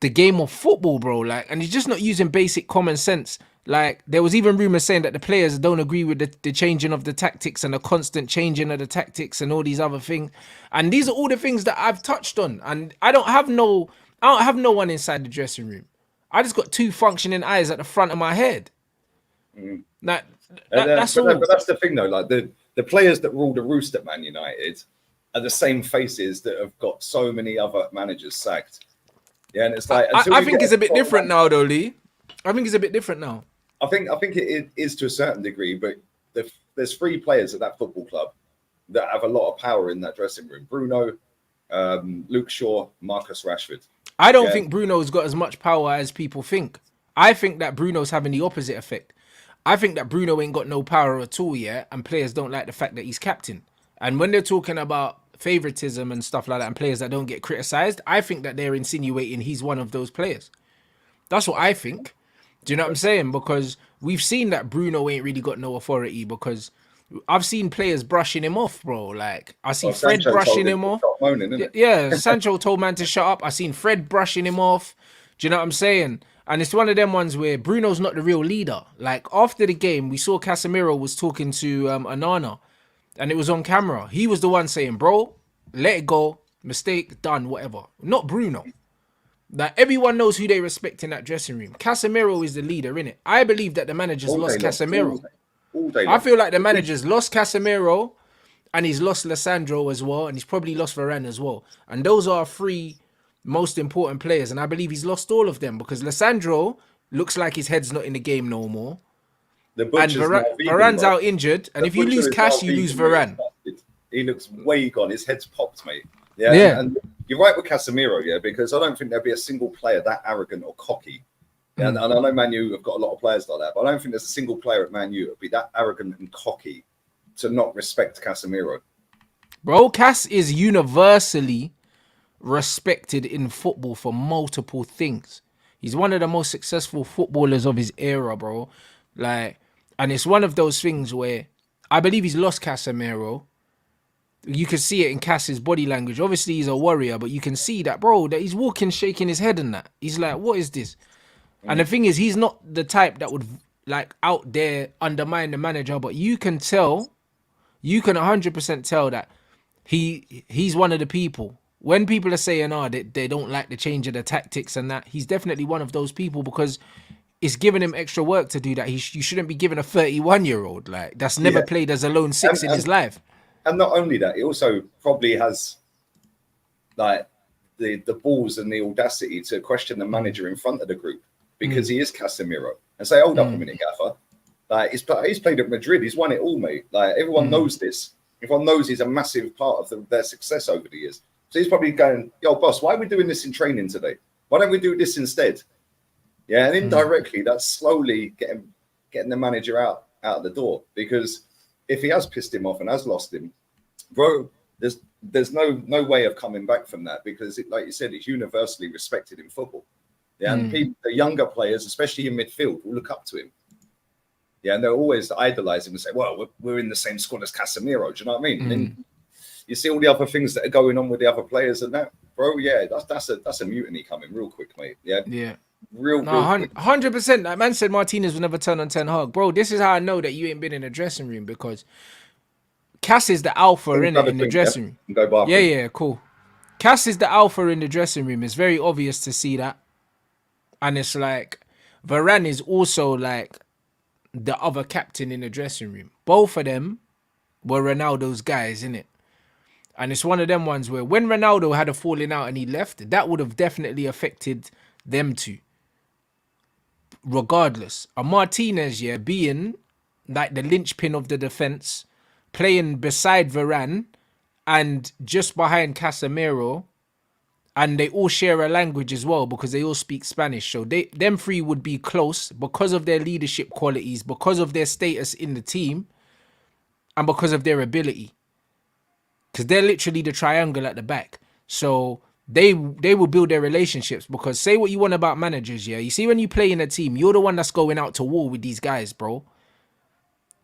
Speaker 1: the game of football, bro. Like, and he's just not using basic common sense. Like, there was even rumors saying that the players don't agree with the changing of the tactics and the constant changing of the tactics and all these other things. And these are all the things that I've touched on. And I don't have no one inside the dressing room. I just got 2 functioning eyes at the front of my head. That's all.
Speaker 2: But that's the thing, though. Like, the players that rule the roost at Man United are the same faces that have got so many other managers sacked. Yeah, and it's like
Speaker 1: I think it's a bit different now, though, Lee. I think it's a bit different now.
Speaker 2: I think it is to a certain degree, but there's 3 players at that football club that have a lot of power in that dressing room: Bruno, Luke Shaw, Marcus Rashford.
Speaker 1: I don't think Bruno's got as much power as people think. I think that Bruno's having the opposite effect. I think that Bruno ain't got no power at all yet, and players don't like the fact that he's captain. And when they're talking about favoritism and stuff like that, and players that don't get criticised, I think that they're insinuating he's one of those players. That's what I think. Do you know what I'm saying? Because we've seen that Bruno ain't really got no authority, because I've seen players brushing him off, bro. Like, I see Fred
Speaker 2: Sancho
Speaker 1: brushing him off.
Speaker 2: Moaning,
Speaker 1: yeah, Sancho told man to shut up. I seen Fred brushing him off. Do you know what I'm saying? And it's one of them ones where Bruno's not the real leader. Like, after the game, we saw Casemiro was talking to Anana, and it was on camera. He was the one saying, bro, let it go. Mistake, done, whatever. Not Bruno. Like, everyone knows who they respect in that dressing room. Casemiro is the leader, innit? I believe that the manager's lost Casemiro. I feel like the manager's lost Casemiro, and he's lost Lissandro as well, and he's probably lost Varane as well. And those are 3 most important players, and I believe he's lost all of them, because Lissandro looks like his head's not in the game no more. And Varane's out injured, and if you lose Cash, you lose Varane.
Speaker 2: He looks way gone. His head's popped, mate. Yeah. And you're right with Casemiro, yeah, because I don't think there'll be a single player that arrogant or cocky. Yeah, and I know Man U have got a lot of players like that, but I don't think there's a single player at Man U that would be that arrogant and cocky to not respect Casemiro.
Speaker 1: Bro, Cass is universally respected in football for multiple things. He's one of the most successful footballers of his era, bro. Like, and it's one of those things where I believe he's lost Casemiro. You can see it in Cass's body language. Obviously, he's a warrior, but you can see that, bro, that he's walking, shaking his head and that. He's like, what is this? And the thing is, he's not the type that would, like, out there undermine the manager, but you can 100% tell that he's one of the people. When people are saying, they don't like the change of the tactics and that, he's definitely one of those people, because it's giving him extra work to do that. You shouldn't be giving a 31-year-old like that's never
Speaker 2: Yeah.
Speaker 1: played as a lone six in his life.
Speaker 2: And not only that, he also probably has like the balls and the audacity to question the manager in front of the group because he is Casemiro and say, "Hold up a minute, Gaffer. Like he's played at Madrid. He's won it all, mate. Like everyone knows this. Everyone knows he's a massive part of their success over the years. So he's probably going, yo, boss, why are we doing this in training today? Why don't we do this instead?" Yeah, and indirectly, that's slowly getting the manager out of the door because if he has pissed him off and has lost him, bro, there's no way of coming back from that because, like you said, it's universally respected in football. Yeah, and the younger players, especially in midfield, will look up to him. Yeah, and they'll always idolize him and say, "Well, we're in the same squad as Casemiro." Do you know what I mean? And you see all the other things that are going on with the other players and that, bro. Yeah, that's a mutiny coming real quick, mate. Yeah,
Speaker 1: Yeah.
Speaker 2: real
Speaker 1: No,
Speaker 2: quick.
Speaker 1: 100%. That man said Martinez will never turn on Ten Hag. Bro, this is how I know that you ain't been in the dressing room because Cass is the alpha in the dressing room.
Speaker 2: Go
Speaker 1: Yeah, cool. Cass is the alpha in the dressing room. It's very obvious to see that. And it's like Varane is also like the other captain in the dressing room. Both of them were Ronaldo's guys, innit? And it's one of them ones where when Ronaldo had a falling out and he left, that would have definitely affected them two. Regardless. And Martinez, yeah, being like the linchpin of the defense, playing beside Varane and just behind Casemiro, and they all share a language as well because they all speak Spanish. So them three would be close because of their leadership qualities, because of their status in the team, and because of their ability. Because they're literally the triangle at the back. So they will build their relationships because say what you want about managers, yeah? You see when you play in a team, you're the one that's going out to war with these guys, bro.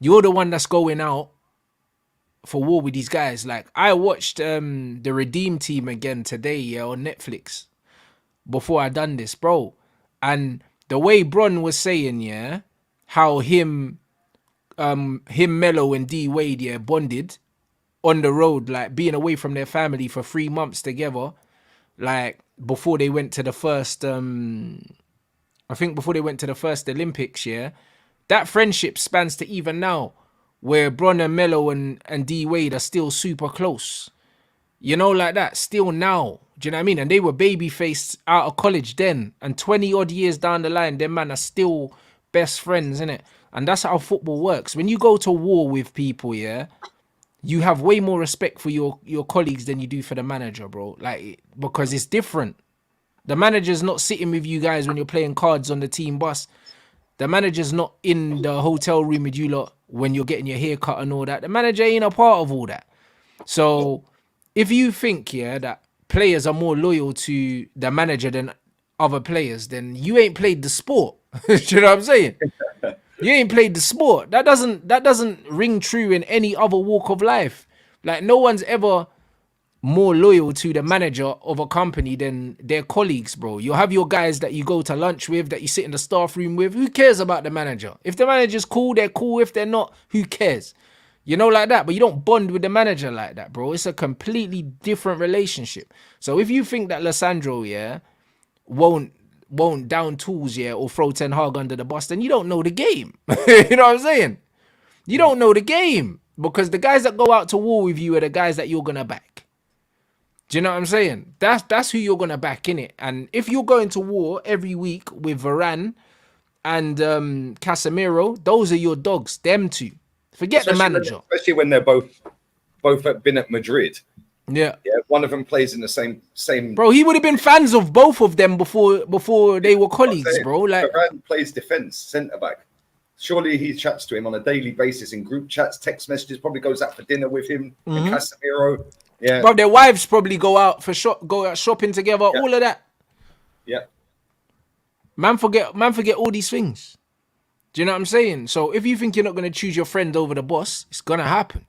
Speaker 1: You're the one that's going out for war with these guys. Like I watched the Redeem Team again today, yeah, on Netflix before I done this, bro. And the way Bron was saying, yeah, how him Mello and D Wade, yeah, bonded on the road, like being away from their family for 3 months together, like before they went to the first I think before they went to the first Olympics, yeah. That friendship spans to even now, where Bron and Mello and D Wade are still super close. You know, like that, still now. Do you know what I mean? And they were baby-faced out of college then. And 20 odd years down the line, them man are still best friends, innit? And that's how football works. When you go to war with people, yeah, you have way more respect for your colleagues than you do for the manager, bro. Like, because it's different. The manager's not sitting with you guys when you're playing cards on the team bus. The manager's not in the hotel room with you lot when you're getting your hair cut and all that. The manager ain't a part of all that. So if you think, yeah, that players are more loyal to the manager than other players, then you ain't played the sport. Do you know what I'm saying? You ain't played the sport. That doesn't ring true in any other walk of life. Like no one's ever more loyal to the manager of a company than their colleagues, bro. You'll have your guys that you go to lunch with, that you sit in the staff room with. Who cares about the manager? If the manager's cool, they're cool. If they're not, who cares? You know, like that. But you don't bond with the manager like that, bro. It's a completely different relationship. So if you think that Lissandro, yeah, won't down tools, yeah, or throw Ten Hag under the bus, then you don't know the game. You know what I'm saying? You don't know the game. Because the guys that go out to war with you are the guys that you're going to back. Do you know what I'm saying? That's who you're going to back, innit? And if you're going to war every week with Varane and Casemiro, those are your dogs, them two. Forget the manager.
Speaker 2: Especially when they're both been at Madrid.
Speaker 1: Yeah.
Speaker 2: Yeah, one of them plays in the same.
Speaker 1: Bro, he would have been fans of both of them before they were colleagues, bro. Like
Speaker 2: Varane plays defense, centre back. Surely he chats to him on a daily basis in group chats, text messages. Probably goes out for dinner with him and Casemiro. Yeah,
Speaker 1: bro, their wives probably go out shopping together. Yeah. All of that.
Speaker 2: Yeah.
Speaker 1: Man, forget all these things. Do you know what I'm saying? So if you think you're not going to choose your friend over the boss, it's gonna happen.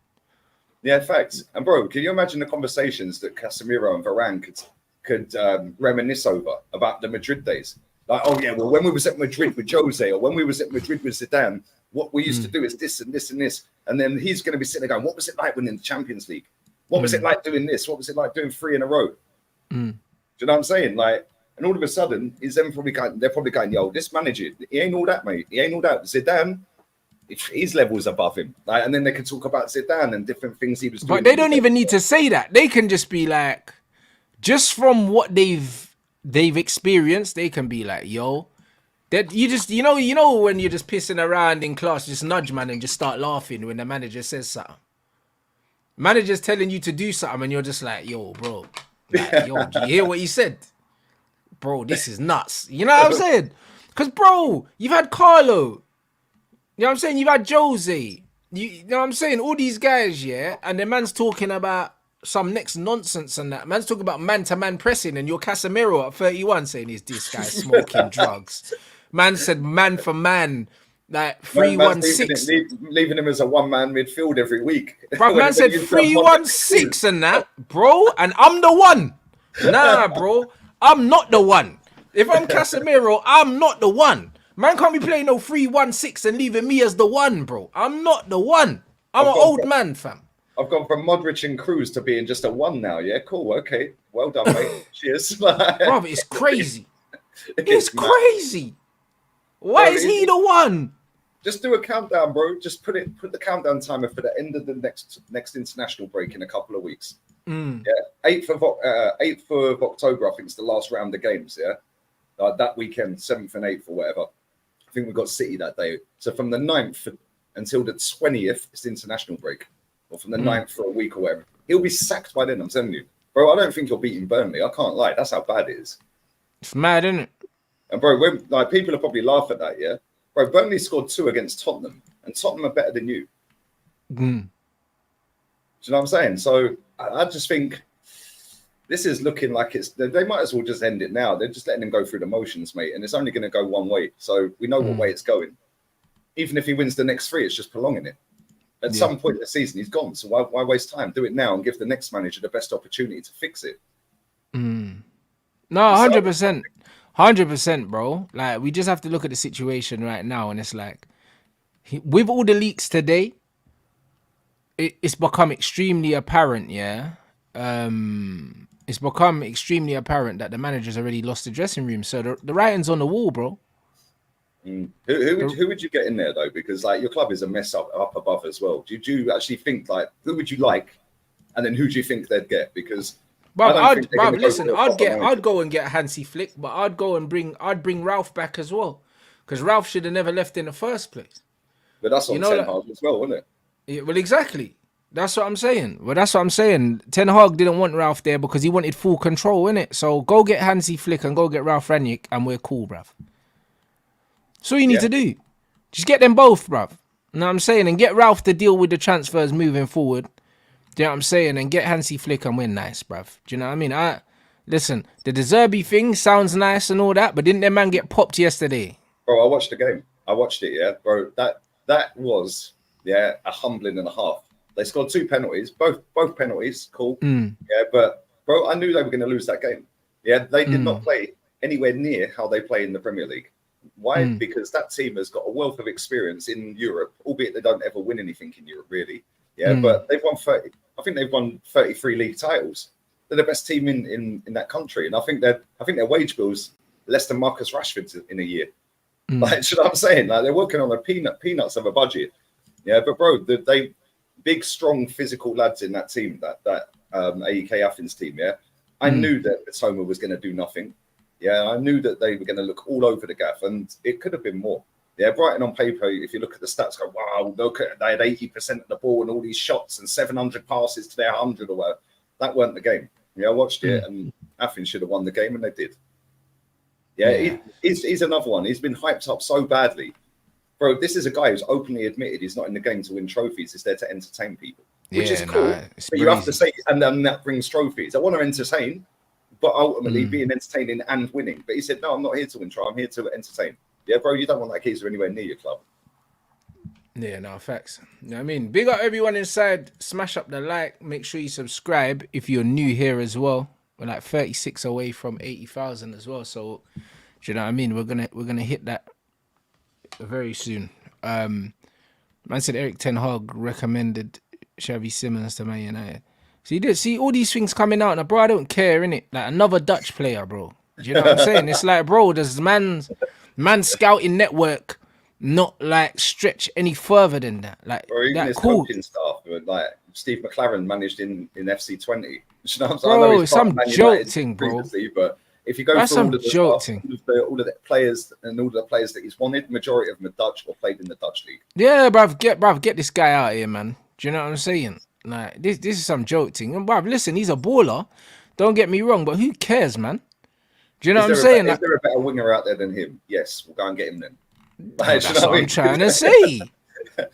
Speaker 2: Yeah, facts. And bro, can you imagine the conversations that Casemiro and Varane could reminisce over about the Madrid days? Like, oh yeah, well, when we was at Madrid with Jose, or when we was at Madrid with Zidane, what we used to do is this and this and this. And then he's going to be sitting there going, what was it like winning the Champions League? What was it like doing this? What was it like doing 3 in a row? Do you know what I'm saying? Like, And all of a sudden, they're probably going, yo, this manager, he ain't all that, mate. He ain't all that. Zidane, his level's above him. Like, and then they can talk about Zidane and different things he was doing.
Speaker 1: But they don't even need to say that. They can just be like, just from what they've experienced, they can be like, yo, that you just, you know when you're just pissing around in class, just nudge man and just start laughing when the manager says something. Manager's telling you to do something and you're just like, yo, bro, like, yo, do you hear what he said? Bro, this is nuts. You know what I'm saying? Because, bro, you've had Carlo. You know what I'm saying? You've had Jose. You know what I'm saying? All these guys, yeah? And the man's talking about some next nonsense and that. Man's talking about man-to-man pressing and you're Casemiro at 31 saying, is this guy smoking drugs? Man said man for man, like 3-1-6.
Speaker 2: Leaving him as a one-man midfield every week.
Speaker 1: Bro, man said 3-1-6 and that, bro, and I'm the one. Nah, bro, I'm not the one. If I'm Casemiro, I'm not the one. Man can't be playing no 3-1-6 and leaving me as the one, bro. I'm not the one. I'm an old man, fam.
Speaker 2: I've gone from Modric and Cruz to being just a one now. Yeah, cool. Okay. Well done, mate. Cheers.
Speaker 1: Bro, it's crazy. It's crazy. Why is he the one?
Speaker 2: Just do a countdown, bro. Just put the countdown timer for the end of the next international break in a couple of weeks. Yeah, 8th of October, I think it's the last round of games. Yeah, that weekend, 7th and 8th or whatever. I think we've got City that day. So from the 9th until the 20th, it's the international break, or from the 9th for a week or whatever. He'll be sacked by then. I'm telling you, bro. I don't think you're beating Burnley. I can't lie. That's how bad it is.
Speaker 1: It's mad, isn't it?
Speaker 2: And bro, like people will probably laugh at that, yeah. Bro, Burnley scored 2 against Tottenham, and Tottenham are better than you. Do you know what I'm saying? So I just think this is looking like they might as well just end it now. They're just letting him go through the motions, mate, and it's only going to go one way. So we know what way it's going. Even if he wins the next 3, it's just prolonging it. At some point in the season, he's gone. So why waste time? Do it now and give the next manager the best opportunity to fix it.
Speaker 1: No, 100%. 100%, bro. Like, we just have to look at the situation right now, and it's like, with all the leaks today, it's become extremely apparent, yeah? It's become extremely apparent that the manager's already lost the dressing room. So the writing's on the wall, bro.
Speaker 2: Who would you get in there, though? Because, like, your club is a mess up above as well. Do you actually think, like, who would you like? And then who do you think they'd get? Because...
Speaker 1: I'd go and get Hansi Flick, but I'd bring Ralph back as well, because Ralph should have never left in the first place.
Speaker 2: But that's on Ten Hag as well, isn't it?
Speaker 1: Yeah, well, exactly. That's what I'm saying. Ten Hag didn't want Ralph there because he wanted full control, innit? So go get Hansi Flick and go get Ralph Rangnick, and we're cool, bruv. That's all you need to do. Just get them both, bruv. You know what I'm saying? And get Ralph to deal with the transfers moving forward. Do you know what I'm saying? And get Hansi Flick and win nice, bruv. Do you know what I mean? Listen, the De Zerbi thing sounds nice and all that, but didn't their man get popped yesterday?
Speaker 2: Bro, I watched the game. I watched it, yeah. Bro, that was, a humbling and a half. They scored 2 penalties, both penalties, cool. Yeah, but, bro, I knew they were going to lose that game. Yeah, they did not play anywhere near how they play in the Premier League. Why? Because that team has got a wealth of experience in Europe, albeit they don't ever win anything in Europe, really. Yeah, but they've won 30. I think they've won 33 league titles. They're the best team in that country, and I think their wage bill's less than Marcus Rashford's in a year. Like, you know what I'm saying? Like, they're working on a peanuts of a budget. Yeah, but bro, they big, strong, physical lads in that team, that AEK Athens team. Yeah, I knew that Mitoma was going to do nothing. Yeah, I knew that they were going to look all over the gaff, and it could have been more. Yeah, Brighton on paper, if you look at the stats, go, wow, look, they had 80% of the ball and all these shots and 700 passes to their 100 or whatever. That weren't the game. Yeah, I watched it, and Athens should have won the game, and they did. Yeah. He's another one. He's been hyped up so badly. Bro, this is a guy who's openly admitted he's not in the game to win trophies. He's there to entertain people, which is cool. But you have to say, and then that brings trophies. I want to entertain, but ultimately being entertaining and winning. But he said, no, I'm not here to win. I'm here to entertain. Yeah, bro, you don't want that geezer anywhere near your club.
Speaker 1: Yeah, no, facts. You know what I mean? Big up everyone inside. Smash up the like. Make sure you subscribe if you're new here as well. We're like 36 away from 80,000 as well. So, do you know what I mean? We're gonna hit that very soon. Man said Erik Ten Hag recommended Xavi Simons to Man United. So you did see all these things coming out. Now, bro, I don't care, innit? Like, another Dutch player, bro. Do you know what I'm saying? It's like, bro, does man's scouting network not like stretch any further than that? Like
Speaker 2: Or even
Speaker 1: that,
Speaker 2: his
Speaker 1: cool,
Speaker 2: coaching staff, like Steve McLaren managed in FC20. You know what I'm saying? I know
Speaker 1: bro.
Speaker 2: he's
Speaker 1: It's
Speaker 2: part of
Speaker 1: some
Speaker 2: Man
Speaker 1: joke
Speaker 2: United
Speaker 1: thing, bro.
Speaker 2: previously, but if you go
Speaker 1: That's
Speaker 2: through all
Speaker 1: some
Speaker 2: of the
Speaker 1: joke
Speaker 2: staff,
Speaker 1: thing.
Speaker 2: all of the players and all of the players that he's wanted, majority of them are Dutch or played in the Dutch league.
Speaker 1: Yeah, bruv, get this guy out of here, man. Do you know what I'm saying? Like this is some joke thing. And bruv, listen, he's a baller. Don't get me wrong, but who cares, man? Do you know what I'm saying?
Speaker 2: Is
Speaker 1: Like,
Speaker 2: there a better winger out there than him? Yes, we'll go and get him then.
Speaker 1: well,
Speaker 2: Like, do you
Speaker 1: that's
Speaker 2: know
Speaker 1: what
Speaker 2: what I
Speaker 1: I'm
Speaker 2: mean?
Speaker 1: trying to say.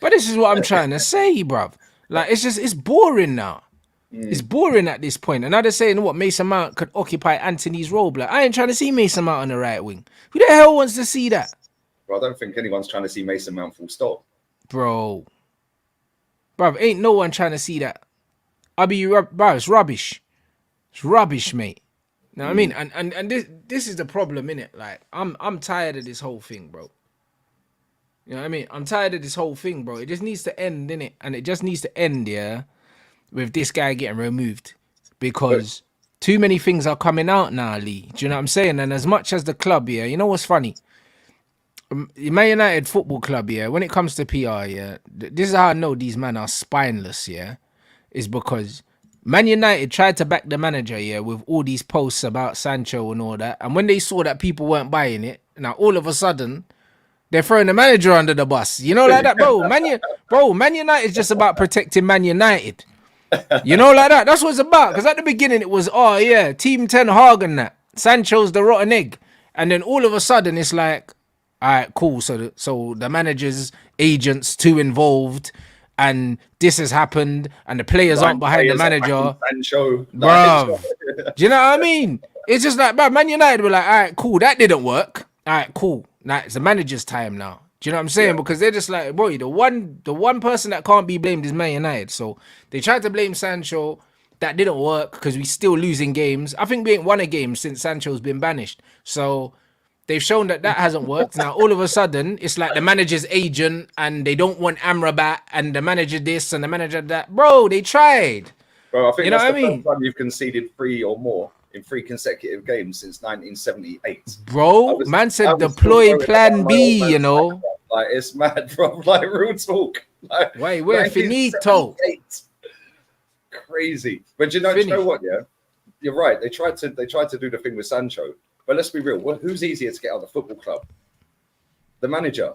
Speaker 1: But this is what I'm trying to say, bruv. Like, it's boring now. It's boring at this point. And now they're saying what Mason Mount could occupy Anthony's role. But I ain't trying to see Mason Mount on the right wing. Who the hell wants to see that,
Speaker 2: Well, I don't think anyone's trying to see Mason Mount full stop.
Speaker 1: bro? Bruv, ain't no one trying to see that. Bruv, it's rubbish. It's rubbish, mate. You know what I mean? And this is the problem, innit? Like, I'm tired of this whole thing, bro. You know what I mean? I'm tired of this whole thing, bro. It just needs to end, innit? And it just needs to end, yeah, with this guy getting removed. Because too many things are coming out now, Lee. Do you know what I'm saying? And as much as the club, yeah, you know what's funny? Man United Football Club, yeah, when it comes to PR, yeah, this is how I know these men are spineless, yeah, is because Man United tried to back the manager, yeah, with all these posts about Sancho and all that. And when they saw that people weren't buying it, now all of a sudden, they're throwing the manager under the bus. You know, like that, bro. Man United is just about protecting Man United. You know, like that. That's what it's about. Because at the beginning, it was, oh, yeah, Team Ten Hag and that. Sancho's the rotten egg. And then all of a sudden, it's like, all right, cool. So the manager's agents too involved, and this has happened, and the players aren't behind the manager.
Speaker 2: Sancho,
Speaker 1: Bro, do you know what I mean? It's just like, bro, Man United were like, all right, cool, that didn't work. All right, cool. Now it's the manager's time now. Do you know what I'm saying?
Speaker 2: Yeah.
Speaker 1: Because they're just like, boy, the one person that can't be blamed is Man United. So they tried to blame Sancho. That didn't work because we're still losing games. I think we ain't won a game since Sancho's been banished. So they've shown that hasn't worked. Now, all of a sudden, it's like the manager's agent and they don't want Amrabat and the manager this and the manager that. Bro, they tried.
Speaker 2: Bro, I think
Speaker 1: You know
Speaker 2: that's
Speaker 1: what I
Speaker 2: the
Speaker 1: mean?
Speaker 2: first time you've conceded 3 or more in 3 consecutive games since 1978.
Speaker 1: Bro, man said deploy plan B, you know.
Speaker 2: Like, it's mad, bro. Like, real talk. Like,
Speaker 1: Wait, we're finito.
Speaker 2: 1978. Crazy. But do you know what, yeah? You're right. They tried to do the thing with Sancho. But let's be real. Who's easier to get out of the football club? The manager.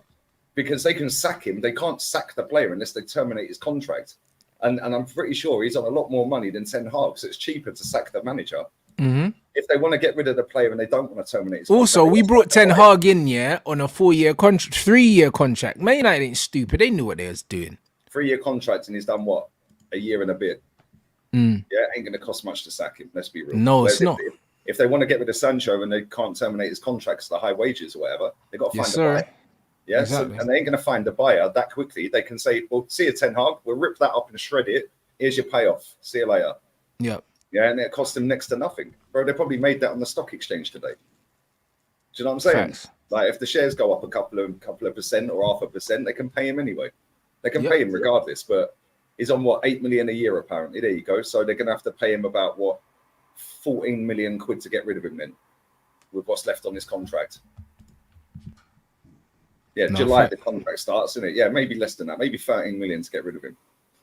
Speaker 2: Because they can sack him. They can't sack the player unless they terminate his contract. And I'm pretty sure he's on a lot more money than Ten Hag. So it's cheaper to sack the manager.
Speaker 1: Mm-hmm.
Speaker 2: If they want to get rid of the player and they don't want to terminate his
Speaker 1: Also,
Speaker 2: contract,
Speaker 1: we brought Ten Hag in, yeah, on a 4-year contract, 3-year contract. Man United ain't stupid. They knew what they was doing.
Speaker 2: 3-year contract and he's done what? A year and a bit.
Speaker 1: Mm.
Speaker 2: Yeah, ain't going to cost much to sack him. Let's be real.
Speaker 1: No, it's not.
Speaker 2: If they want to get rid of Sancho and they can't terminate his contracts, the high wages or whatever, they got to find a buyer. Yeah, exactly. And they ain't going to find a buyer that quickly. They can say, "Well, see you, Ten Hag. We'll rip that up and shred it. Here's your payoff. See you later."
Speaker 1: Yep.
Speaker 2: Yeah, and it cost them next to nothing, bro. They probably made that on the stock exchange today. Do you know what I'm saying?
Speaker 1: Facts.
Speaker 2: Like, if the shares go up a couple of percent or 0.5%, they can pay him anyway. They can pay him regardless. But he's on what, 8 million a year apparently. There you go. So they're going to have to pay him about what, 14 million quid to get rid of him then, with what's left on his contract. Yeah, no, July the contract starts, isn't it? Yeah, maybe less than that. Maybe 13 million to get rid of him.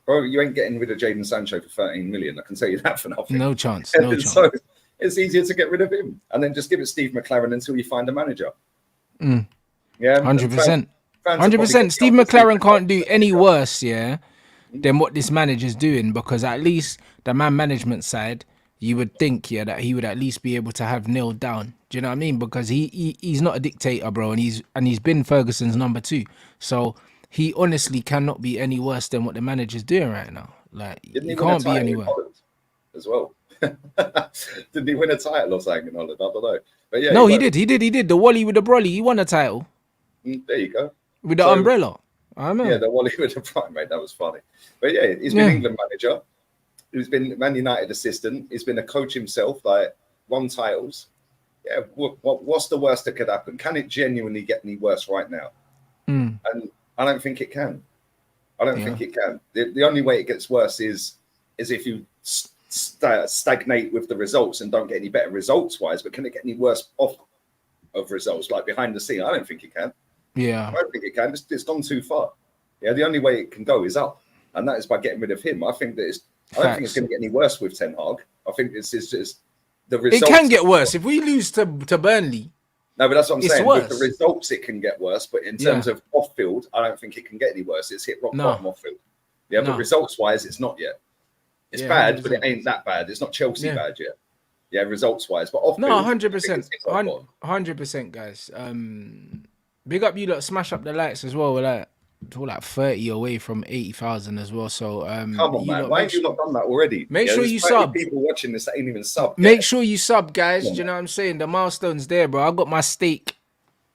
Speaker 2: Bro, you ain't getting rid of Jadon Sancho for 13 million. I can tell you that for nothing.
Speaker 1: No chance. No chance.
Speaker 2: So it's easier to get rid of him and then just give it Steve McLaren until you find a manager.
Speaker 1: Mm.
Speaker 2: Yeah,
Speaker 1: 100%. 100%. Steve McLaren can't do any worse, yeah, than what this manager's doing, because at least the man management side, you would think, yeah, that he would at least be able to have nailed down. Do you know what I mean? Because he's not a dictator, bro, and he's been Ferguson's number 2. So he honestly cannot be any worse than what the manager's doing right now. Like, he can't be any worse.
Speaker 2: As well. Didn't he win a title or something in Holland? I don't know. But yeah,
Speaker 1: no, he did. The Wally with the Brolly. He won a title.
Speaker 2: There you go.
Speaker 1: With the umbrella. I know.
Speaker 2: Yeah, the Wally with the prime, mate. That was funny. But yeah, he's been England manager. He's been Man United assistant. He's been a coach himself, like, won titles. Yeah, what's the worst that could happen? Can it genuinely get any worse right now?
Speaker 1: Mm.
Speaker 2: And I don't think it can. I don't think it can. The only way it gets worse is if you stagnate with the results and don't get any better results wise, but can it get any worse off of results, like behind the scene? I don't think it can.
Speaker 1: Yeah.
Speaker 2: I don't think it can. It's gone too far. Yeah, the only way it can go is up, and that is by getting rid of him. I don't think it's going to get any worse with Ten Hag. I think this is just the results.
Speaker 1: It can get worse if we lose to Burnley.
Speaker 2: No, but that's what I'm saying.
Speaker 1: Worse.
Speaker 2: With the results, it can get worse. But in terms of off field, I don't think it can get any worse. It's hit rock bottom off field. Yeah, but results wise, it's not yet. It's bad, 100%. But it ain't that bad. It's not Chelsea bad yet. Yeah, results wise, but off field,
Speaker 1: 100%, 100%, guys. Big up you lot, smash up the lights as well. We're like 30 away from 80,000 as well. So
Speaker 2: come on, man. Why have you not done that already?
Speaker 1: Make sure you sub.
Speaker 2: People watching this that ain't even sub.
Speaker 1: Make sure you sub, guys. Do you know what I'm saying? The milestone's there, bro. I got my steak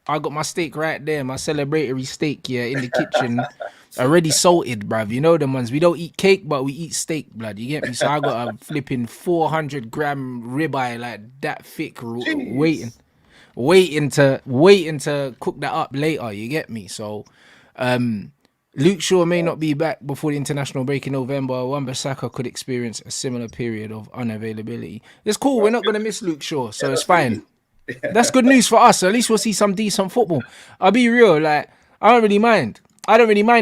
Speaker 1: right there, my celebratory steak, in the kitchen. Already salted, bruv. You know them ones. We don't eat cake, but we eat steak, blood. You get me? So I got a flipping 400-gram ribeye like that thick, waiting to cook that up later. You get me? So, Luke Shaw may not be back before the international break in November. Wan-Bissaka could experience a similar period of unavailability. It's cool. We're not going to miss Luke Shaw, so it's fine. That's good news for us. So at least we'll see some decent football. I'll be real. Like, I don't really mind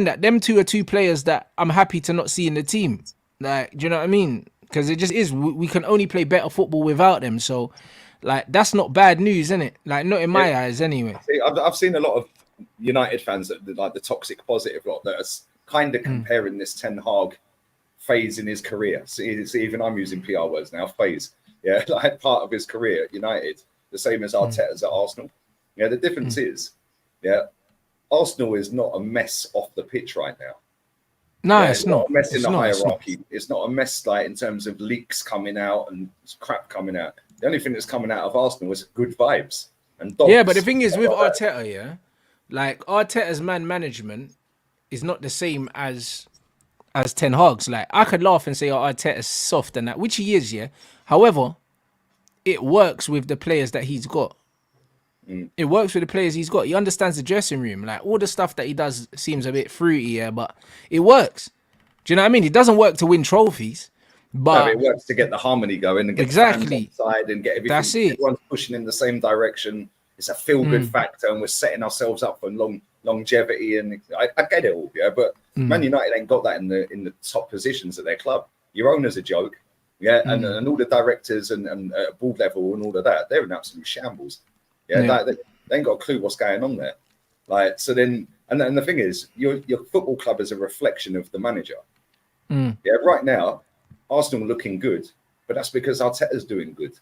Speaker 1: that. Them two are two players that I'm happy to not see in the team. Like, do you know what I mean? Because it just is. We can only play better football without them. So, like, that's not bad news, isn't it? Like, not in my eyes, anyway.
Speaker 2: See, I've seen a lot of United fans that like the toxic positive lot that are kind of comparing this Ten Hag phase in his career. See, even I'm using PR words now. Phase, like part of his career at United, the same as Arteta's at Arsenal. Yeah, the difference is, Arsenal is not a mess off the pitch right now.
Speaker 1: No, it's not
Speaker 2: a mess in the hierarchy. It's not a mess like in terms of leaks coming out and crap coming out. The only thing that's coming out of Arsenal is good vibes and dogs.
Speaker 1: Yeah, but the thing is with Arteta, like Arteta's management is not the same as Ten Hag's. Like I could laugh and say Arteta's soft and that, which he is, However, it works with the players that he's got. It works with the players he's got. He understands the dressing room. Like all the stuff that he does seems a bit fruity, but it works. Do you know what I mean? It doesn't work to win trophies, but
Speaker 2: it works to get the harmony going and get the fans inside and get everything.
Speaker 1: That's it.
Speaker 2: Everyone's pushing in the same direction. It's a feel-good factor, and we're setting ourselves up for longevity. And I get it all, but Man United ain't got that in the top positions at their club. Your owner's a joke, and all the directors and board level and all of that, they're in absolute shambles. They ain't got a clue what's going on there. Like so, then and the thing is, your football club is a reflection of the manager. Right now, Arsenal looking good, but that's because Arteta's doing good.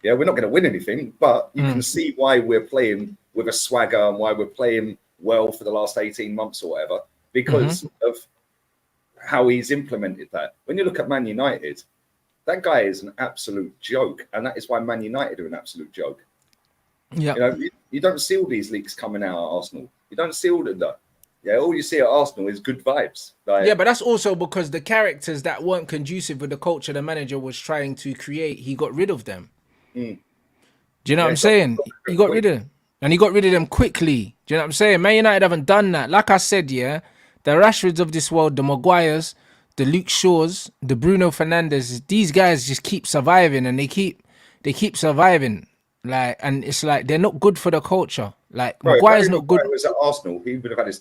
Speaker 2: Yeah, we're not going to win anything, but you can see why we're playing with a swagger and why we're playing well for the last 18 months or whatever, because of how he's implemented that. When you look at Man United, that guy is an absolute joke, and that is why Man United are an absolute joke. Yeah, you don't see all these leaks coming out at Arsenal. You don't see all of that. Yeah, all you see at Arsenal is good vibes. Like,
Speaker 1: but that's also because the characters that weren't conducive with the culture the manager was trying to create, he got rid of them. Do you know what I'm saying? He got rid of them. And he got rid of them quickly. Do you know what I'm saying? Man United haven't done that. Like I said, the Rashfords of this world, the Maguires, the Luke Shaws, the Bruno Fernandes, these guys just keep surviving and they keep surviving. Like, and it's like they're not good for the culture. Like Maguire's not good.
Speaker 2: If he was at Arsenal, he would have had his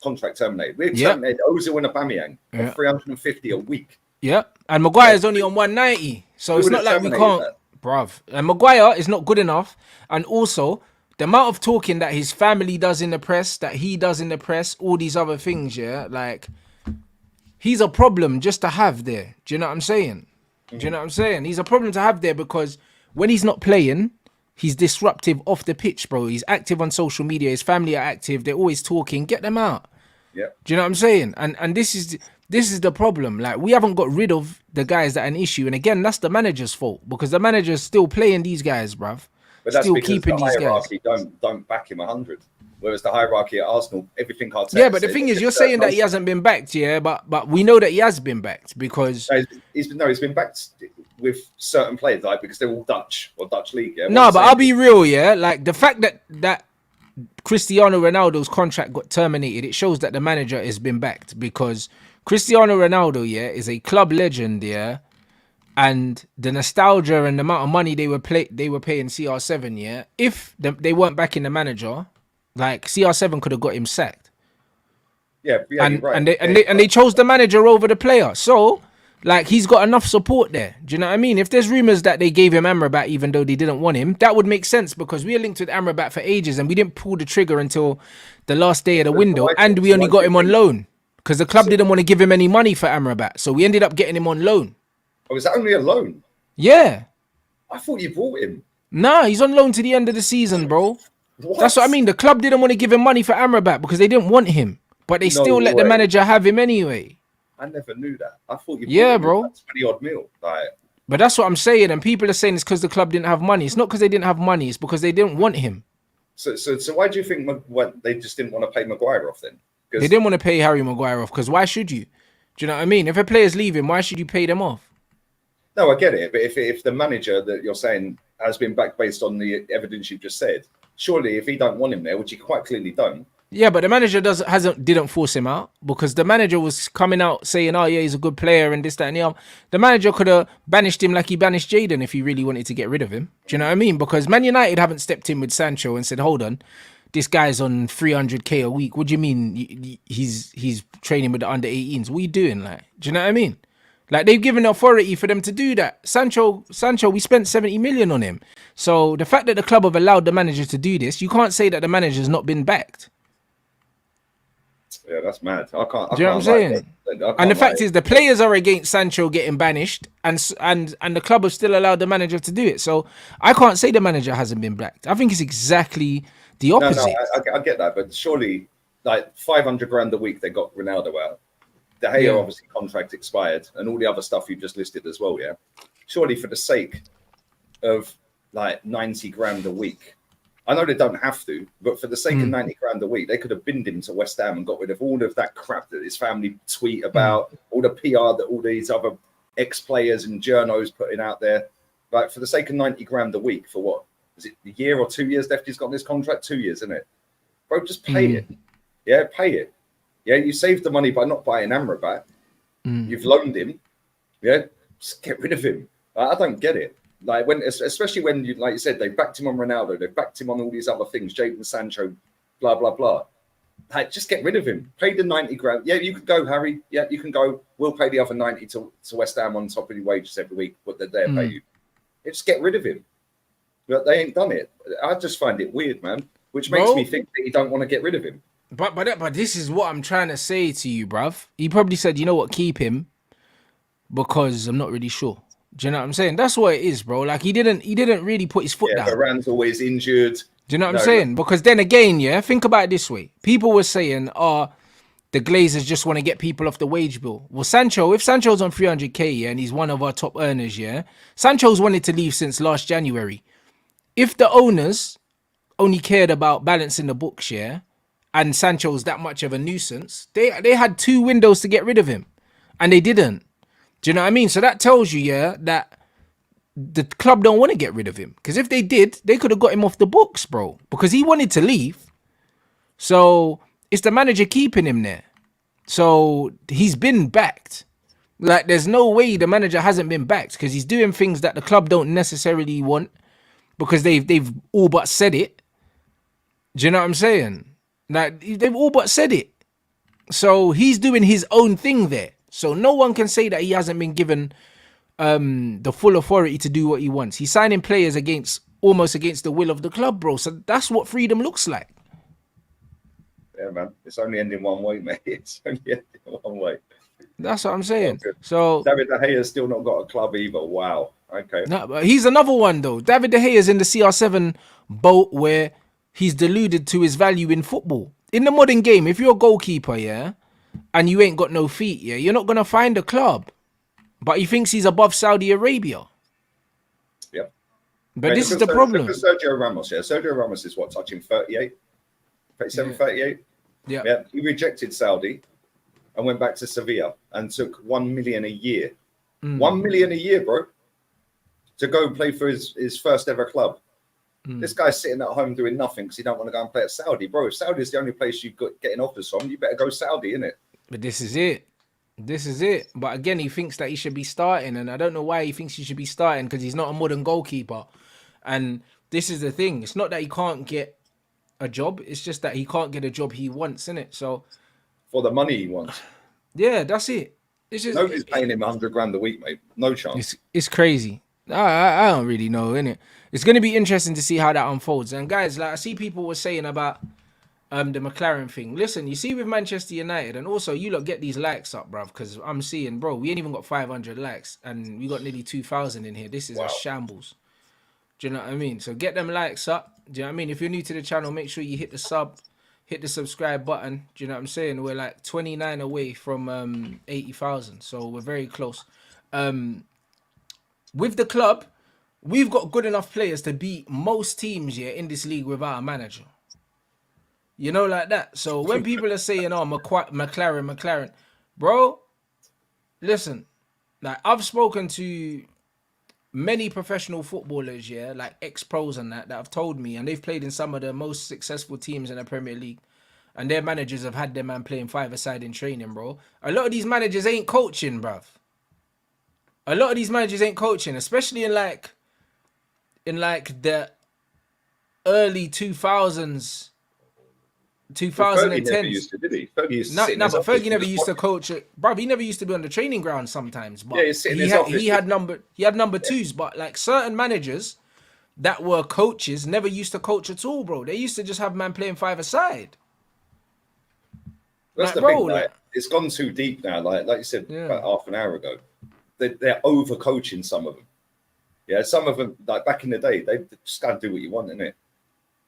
Speaker 2: contract terminated. We terminated Ozil and Aubameyang on 350 a week.
Speaker 1: Yeah, and Maguire's only on 190, so it's not like we can't, bruv. And Maguire is not good enough. And also, the amount of talking that his family does in the press, that he does in the press, all these other things, like he's a problem just to have there. Do you know what I'm saying? He's a problem to have there because when he's not playing, he's disruptive off the pitch, bro. He's active on social media. His family are active. They're always talking. Get them out.
Speaker 2: Yeah.
Speaker 1: Do you know what I'm saying? And this is the problem. Like, we haven't got rid of the guys that are an issue. And again, that's the manager's fault because the manager's still playing these guys, bruv.
Speaker 2: But that's
Speaker 1: still
Speaker 2: because
Speaker 1: keeping
Speaker 2: the
Speaker 1: these
Speaker 2: hierarchy
Speaker 1: guys.
Speaker 2: don't back him 100. Whereas the hierarchy at Arsenal, everything Arteta
Speaker 1: Yeah, but the thing is, you're saying that he hasn't been backed, but we know that he has been backed because
Speaker 2: he's been backed with certain players, like because they're all Dutch or Dutch league.
Speaker 1: No, but I'll be real, like the fact that Cristiano Ronaldo's contract got terminated, it shows that the manager has been backed because Cristiano Ronaldo, is a club legend, and the nostalgia and the amount of money they were paying CR7, yeah, if they weren't backing the manager, like CR7 could have got him sacked.
Speaker 2: Yeah, you're right.
Speaker 1: And they chose the manager over the player. So like he's got enough support there. Do you know what I mean? If there's rumors that they gave him Amrabat even though they didn't want him, that would make sense because we were linked with Amrabat for ages and we didn't pull the trigger until the last day of the window, and we only got him on loan because the club didn't want to give him any money for Amrabat. So we ended up getting him on loan.
Speaker 2: Oh, is that only a loan?
Speaker 1: Yeah.
Speaker 2: I thought you bought him.
Speaker 1: Nah, he's on loan to the end of the season, bro.
Speaker 2: What?
Speaker 1: That's what I mean. The club didn't want to give him money for Amrabat because they didn't want him. But they still let the manager have him anyway.
Speaker 2: I never knew that. I thought you
Speaker 1: bought him bro.
Speaker 2: 20 odd mil. Like,
Speaker 1: but that's what I'm saying. And people are saying it's because the club didn't have money. It's not because they didn't have money. It's because they didn't want him.
Speaker 2: So why do you think they just didn't want to pay Maguire off then?
Speaker 1: They didn't want to pay Harry Maguire off because why should you? Do you know what I mean? If a player's leaving, why should you pay them off?
Speaker 2: No, I get it. But if the manager that you're saying has been backed based on the evidence you've just said, surely if he don't want him there, which he quite clearly don't.
Speaker 1: Yeah, but the manager didn't force him out because the manager was coming out saying, "Oh yeah, he's a good player and this, that, and the other." The manager could have banished him like he banished Jadon if he really wanted to get rid of him. Do you know what I mean? Because Man United haven't stepped in with Sancho and said, "Hold on, this guy's on 300k a week. What do you mean he's training with the under 18s? What are you doing?" Like, do you know what I mean? Like they've given authority for them to do that. Sancho, we spent 70 million on him. So the fact that the club have allowed the manager to do this, you can't say that the manager's not been backed.
Speaker 2: Yeah, that's mad. I can't.
Speaker 1: Do you know what I'm saying? And the fact is, the players are against Sancho getting banished, and the club have still allowed the manager to do it. So I can't say the manager hasn't been backed. I think it's exactly the opposite.
Speaker 2: No, I get that, but surely, like 500 grand a week, they got Ronaldo out. De Gea obviously contract expired, and all the other stuff you just listed as well. Yeah, surely for the sake of like 90 grand a week. I know they don't have to, but for the sake of 90 grand a week, they could have binned him to West Ham and got rid of all of that crap that his family tweet about, all the PR that all these other ex-players and journos putting out there. Like for the sake of 90 grand a week, for what? Is it a year or 2 years left he's got this contract? 2 years, isn't it? Bro, just pay it. Yeah, pay it. Yeah, you saved the money by not buying Amrabat. You've loaned him. Yeah, just get rid of him. I don't get it. Like especially when like you said, they backed him on Ronaldo, they backed him on all these other things, Jadon Sancho, blah blah blah. Like, just get rid of him. Pay the 90 grand. Yeah, you can go, Harry. Yeah, you can go. We'll pay the other 90 to West Ham on top of your wages every week. What they're there pay you. Yeah, just get rid of him. But they ain't done it. I just find it weird, man. Which makes me think that you don't want to get rid of him.
Speaker 1: But this is what I'm trying to say to you, bruv. He probably said, you know what, keep him because I'm not really sure. Do you know what I'm saying? That's what it is, bro. Like he didn't really put his foot down.
Speaker 2: Varane's always injured.
Speaker 1: Do you know what I'm saying? Because then again, yeah, think about it this way. People were saying, the Glazers just want to get people off the wage bill. Well, if Sancho's on 300k, yeah, and he's one of our top earners, yeah, Sancho's wanted to leave since last January. If the owners only cared about balancing the books, yeah, and Sancho's that much of a nuisance, they had 2 windows to get rid of him, and they didn't. Do you know what I mean? So that tells you, yeah, that the club don't want to get rid of him. Because if they did, they could have got him off the books, bro. Because he wanted to leave. So it's the manager keeping him there. So he's been backed. Like, there's no way the manager hasn't been backed because he's doing things that the club don't necessarily want because they've all but said it. Do you know what I'm saying? Like, they've all but said it. So he's doing his own thing there. So no one can say that he hasn't been given the full authority to do what he wants. He's signing players almost against the will of the club, bro. So that's what freedom looks like.
Speaker 2: Yeah, man. It's only ending one way, mate. It's only ending one way.
Speaker 1: That's what I'm saying. So
Speaker 2: David De Gea's still not got a club either. Wow. Okay.
Speaker 1: No, but he's another one though. David De Gea is in the CR7 boat where he's deluded to his value in football. In the modern game, if you're a goalkeeper, yeah, and you ain't got no feet, yeah, you're not gonna find a club. But he thinks he's above Saudi Arabia.
Speaker 2: Yep.
Speaker 1: But this is the problem.
Speaker 2: Sergio Ramos, yeah. Sergio Ramos is what, touching 38? 37, 38? Yeah. He rejected Saudi and went back to Sevilla and took 1 million a year. 1 million a year, bro. To go and play for his first ever club. This guy's sitting at home doing nothing because he don't want to go and play at Saudi. Bro, if Saudi is the only place you've got getting offers from, you better go Saudi, innit?
Speaker 1: But this is it. This is it. But again, he thinks that he should be starting, and I don't know why he thinks he should be starting because he's not a modern goalkeeper. And this is the thing. It's not that he can't get a job. It's just that he can't get a job he wants, innit? So
Speaker 2: For the money he wants.
Speaker 1: yeah, that's it. It's just
Speaker 2: Nobody's paying him 100 grand a week, mate. No chance.
Speaker 1: it's crazy. I don't really know, innit? It's gonna be interesting to see how that unfolds. And guys, like I see people were saying about the McLaren thing. Listen, you see with Manchester United, and also you lot get these likes up, bruv, because I'm seeing, bro, we ain't even got 500 likes, and we got nearly 2,000 in here. This is a shambles. Do you know what I mean? So get them likes up. Do you know what I mean? If you're new to the channel, make sure you hit the subscribe button. Do you know what I'm saying? We're like 29 away from 80,000, so we're very close. With the club, we've got good enough players to beat most teams here in this league without a manager. You know, like that. So when people are saying, "Oh, McLaren," bro, listen. Like I've spoken to many professional footballers, yeah, like ex-pros and that have told me, and they've played in some of the most successful teams in the Premier League, and their managers have had their man playing five-a-side in training, bro. A lot of these managers ain't coaching, bruv. A lot of these managers ain't coaching, especially in like the early 2000s.
Speaker 2: Fergie never
Speaker 1: 2010s.
Speaker 2: used to, did he? Fergie used to
Speaker 1: No,
Speaker 2: sit in
Speaker 1: no,
Speaker 2: his
Speaker 1: but
Speaker 2: office
Speaker 1: Fergie never
Speaker 2: and
Speaker 1: used to
Speaker 2: just
Speaker 1: coach it. Bruv, he never used to be on the training ground sometimes. But
Speaker 2: Yeah, he's sitting in his office.
Speaker 1: he had number twos, but like certain managers that were coaches never used to coach at all, bro. They used to just have man playing five-a-side.
Speaker 2: That's
Speaker 1: Like,
Speaker 2: the
Speaker 1: bro,
Speaker 2: thing,
Speaker 1: like-
Speaker 2: it's gone too deep now. Like you said
Speaker 1: Yeah.
Speaker 2: about half an hour ago, they're over coaching some of them. Yeah, some of them, like back in the day, they just got to do what you want, innit?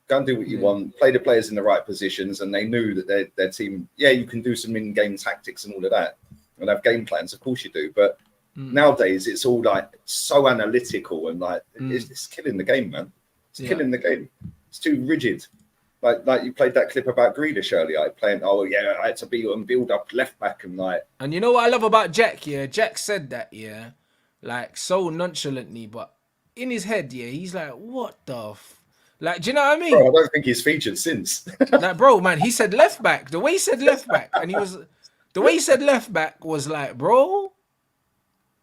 Speaker 2: Go and do what you want, play the players in the right positions, and they knew that their team, yeah, you can do some in-game tactics and all of that, and have game plans, of course you do, but nowadays it's all like so analytical and like it's killing the game, man. It's killing the game. It's too rigid. Like you played that clip about Grealish earlier, playing, oh yeah, I had to be on build up left back and like.
Speaker 1: And you know what I love about Jack? Yeah, Jack said that, yeah, like so nonchalantly, but in his head, yeah, he's like, what the like, do you know what I mean?
Speaker 2: Bro, I don't think he's featured since.
Speaker 1: Like, bro, man, he said left back. The way he said left back, and the way he said left back was like, bro.